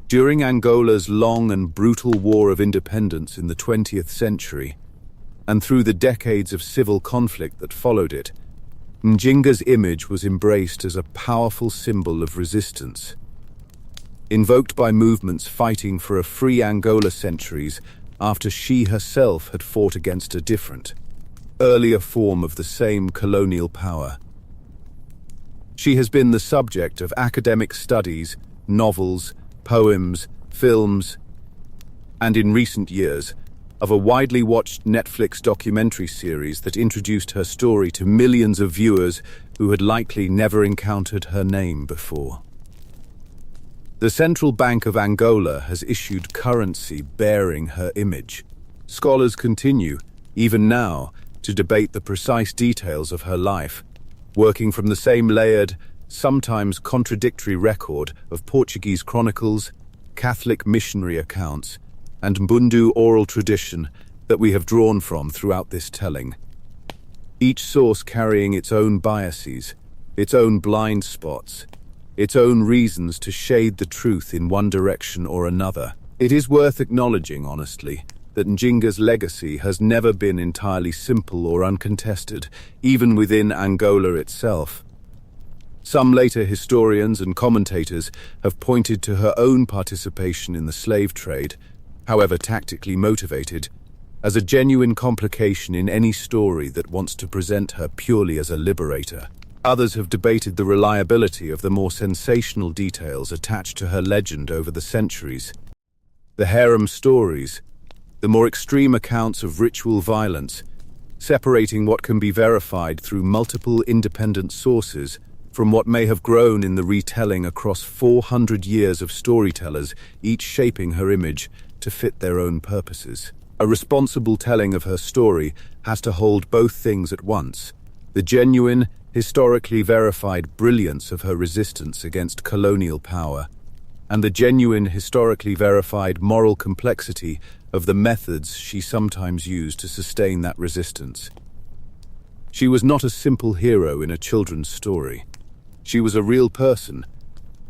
During Angola's long and brutal war of independence in the 20th century, and through the decades of civil conflict that followed it, Njinga's image was embraced as a powerful symbol of resistance. Invoked by movements fighting for a free Angola centuries after she herself had fought against a different, earlier form of the same colonial power. She has been the subject of academic studies, novels, poems, films, and in recent years, of a widely watched Netflix documentary series that introduced her story to millions of viewers who had likely never encountered her name before. The Central Bank of Angola has issued currency bearing her image. Scholars continue, even now, to debate the precise details of her life, working from the same layered, sometimes contradictory record of Portuguese chronicles, Catholic missionary accounts, and Mbundu oral tradition that we have drawn from throughout this telling. Each source carrying its own biases, its own blind spots, its own reasons to shade the truth in one direction or another. It is worth acknowledging, honestly, that Njinga's legacy has never been entirely simple or uncontested, even within Angola itself. Some later historians and commentators have pointed to her own participation in the slave trade, however tactically motivated, as a genuine complication in any story that wants to present her purely as a liberator. Others have debated the reliability of the more sensational details attached to her legend over the centuries. The harem stories, the more extreme accounts of ritual violence, separating what can be verified through multiple independent sources from what may have grown in the retelling across 400 years of storytellers, each shaping her image to fit their own purposes. A responsible telling of her story has to hold both things at once: the genuine, historically verified brilliance of her resistance against colonial power, and the genuine, historically verified moral complexity of the methods she sometimes used to sustain that resistance. She was not a simple hero in a children's story. She was a real person,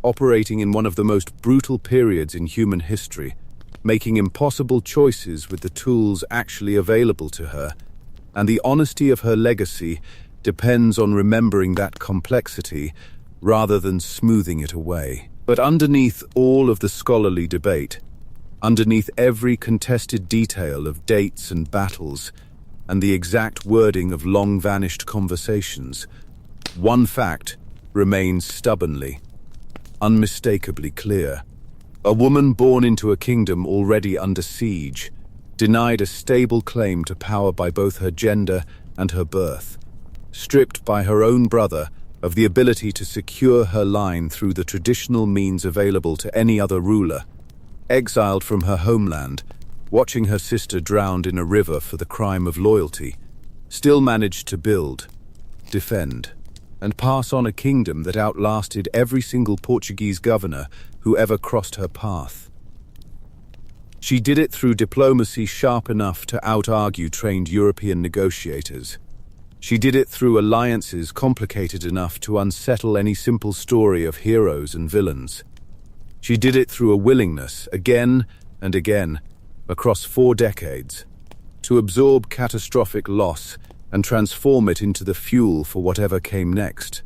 operating in one of the most brutal periods in human history, making impossible choices with the tools actually available to her, and the honesty of her legacy depends on remembering that complexity rather than smoothing it away. But underneath all of the scholarly debate, underneath every contested detail of dates and battles, and the exact wording of long-vanished conversations, one fact remains stubbornly, unmistakably clear. A woman born into a kingdom already under siege, denied a stable claim to power by both her gender and her birth, stripped by her own brother of the ability to secure her line through the traditional means available to any other ruler, exiled from her homeland, watching her sister drowned in a river for the crime of loyalty, still managed to build, defend, and pass on a kingdom that outlasted every single Portuguese governor who ever crossed her path. She did it through diplomacy sharp enough to out-argue trained European negotiators. She did it through alliances complicated enough to unsettle any simple story of heroes and villains. She did it through a willingness, again and again, across 4 decades, to absorb catastrophic loss and transform it into the fuel for whatever came next.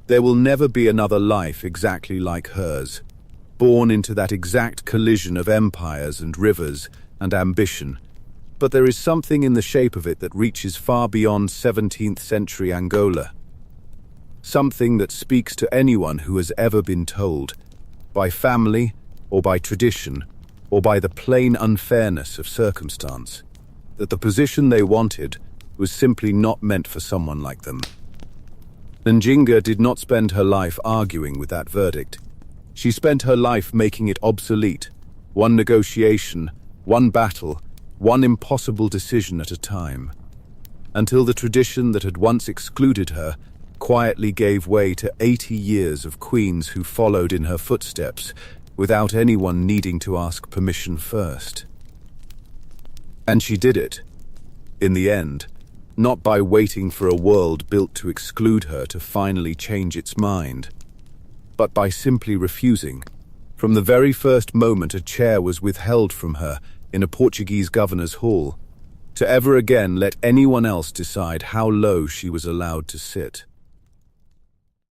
There will never be another life exactly like hers, born into that exact collision of empires and rivers and ambition, but there is something in the shape of it that reaches far beyond 17th century Angola. Something that speaks to anyone who has ever been told, by family or by tradition or by the plain unfairness of circumstance, that the position they wanted was simply not meant for someone like them. Njinga did not spend her life arguing with that verdict. She spent her life making it obsolete, one negotiation, one battle, one impossible decision at a time, until the tradition that had once excluded her quietly gave way to 80 years of queens who followed in her footsteps without anyone needing to ask permission first. And she did it, in the end, not by waiting for a world built to exclude her to finally change its mind, but by simply refusing. From the very first moment a chair was withheld from her in a Portuguese governor's hall, to ever again let anyone else decide how low she was allowed to sit.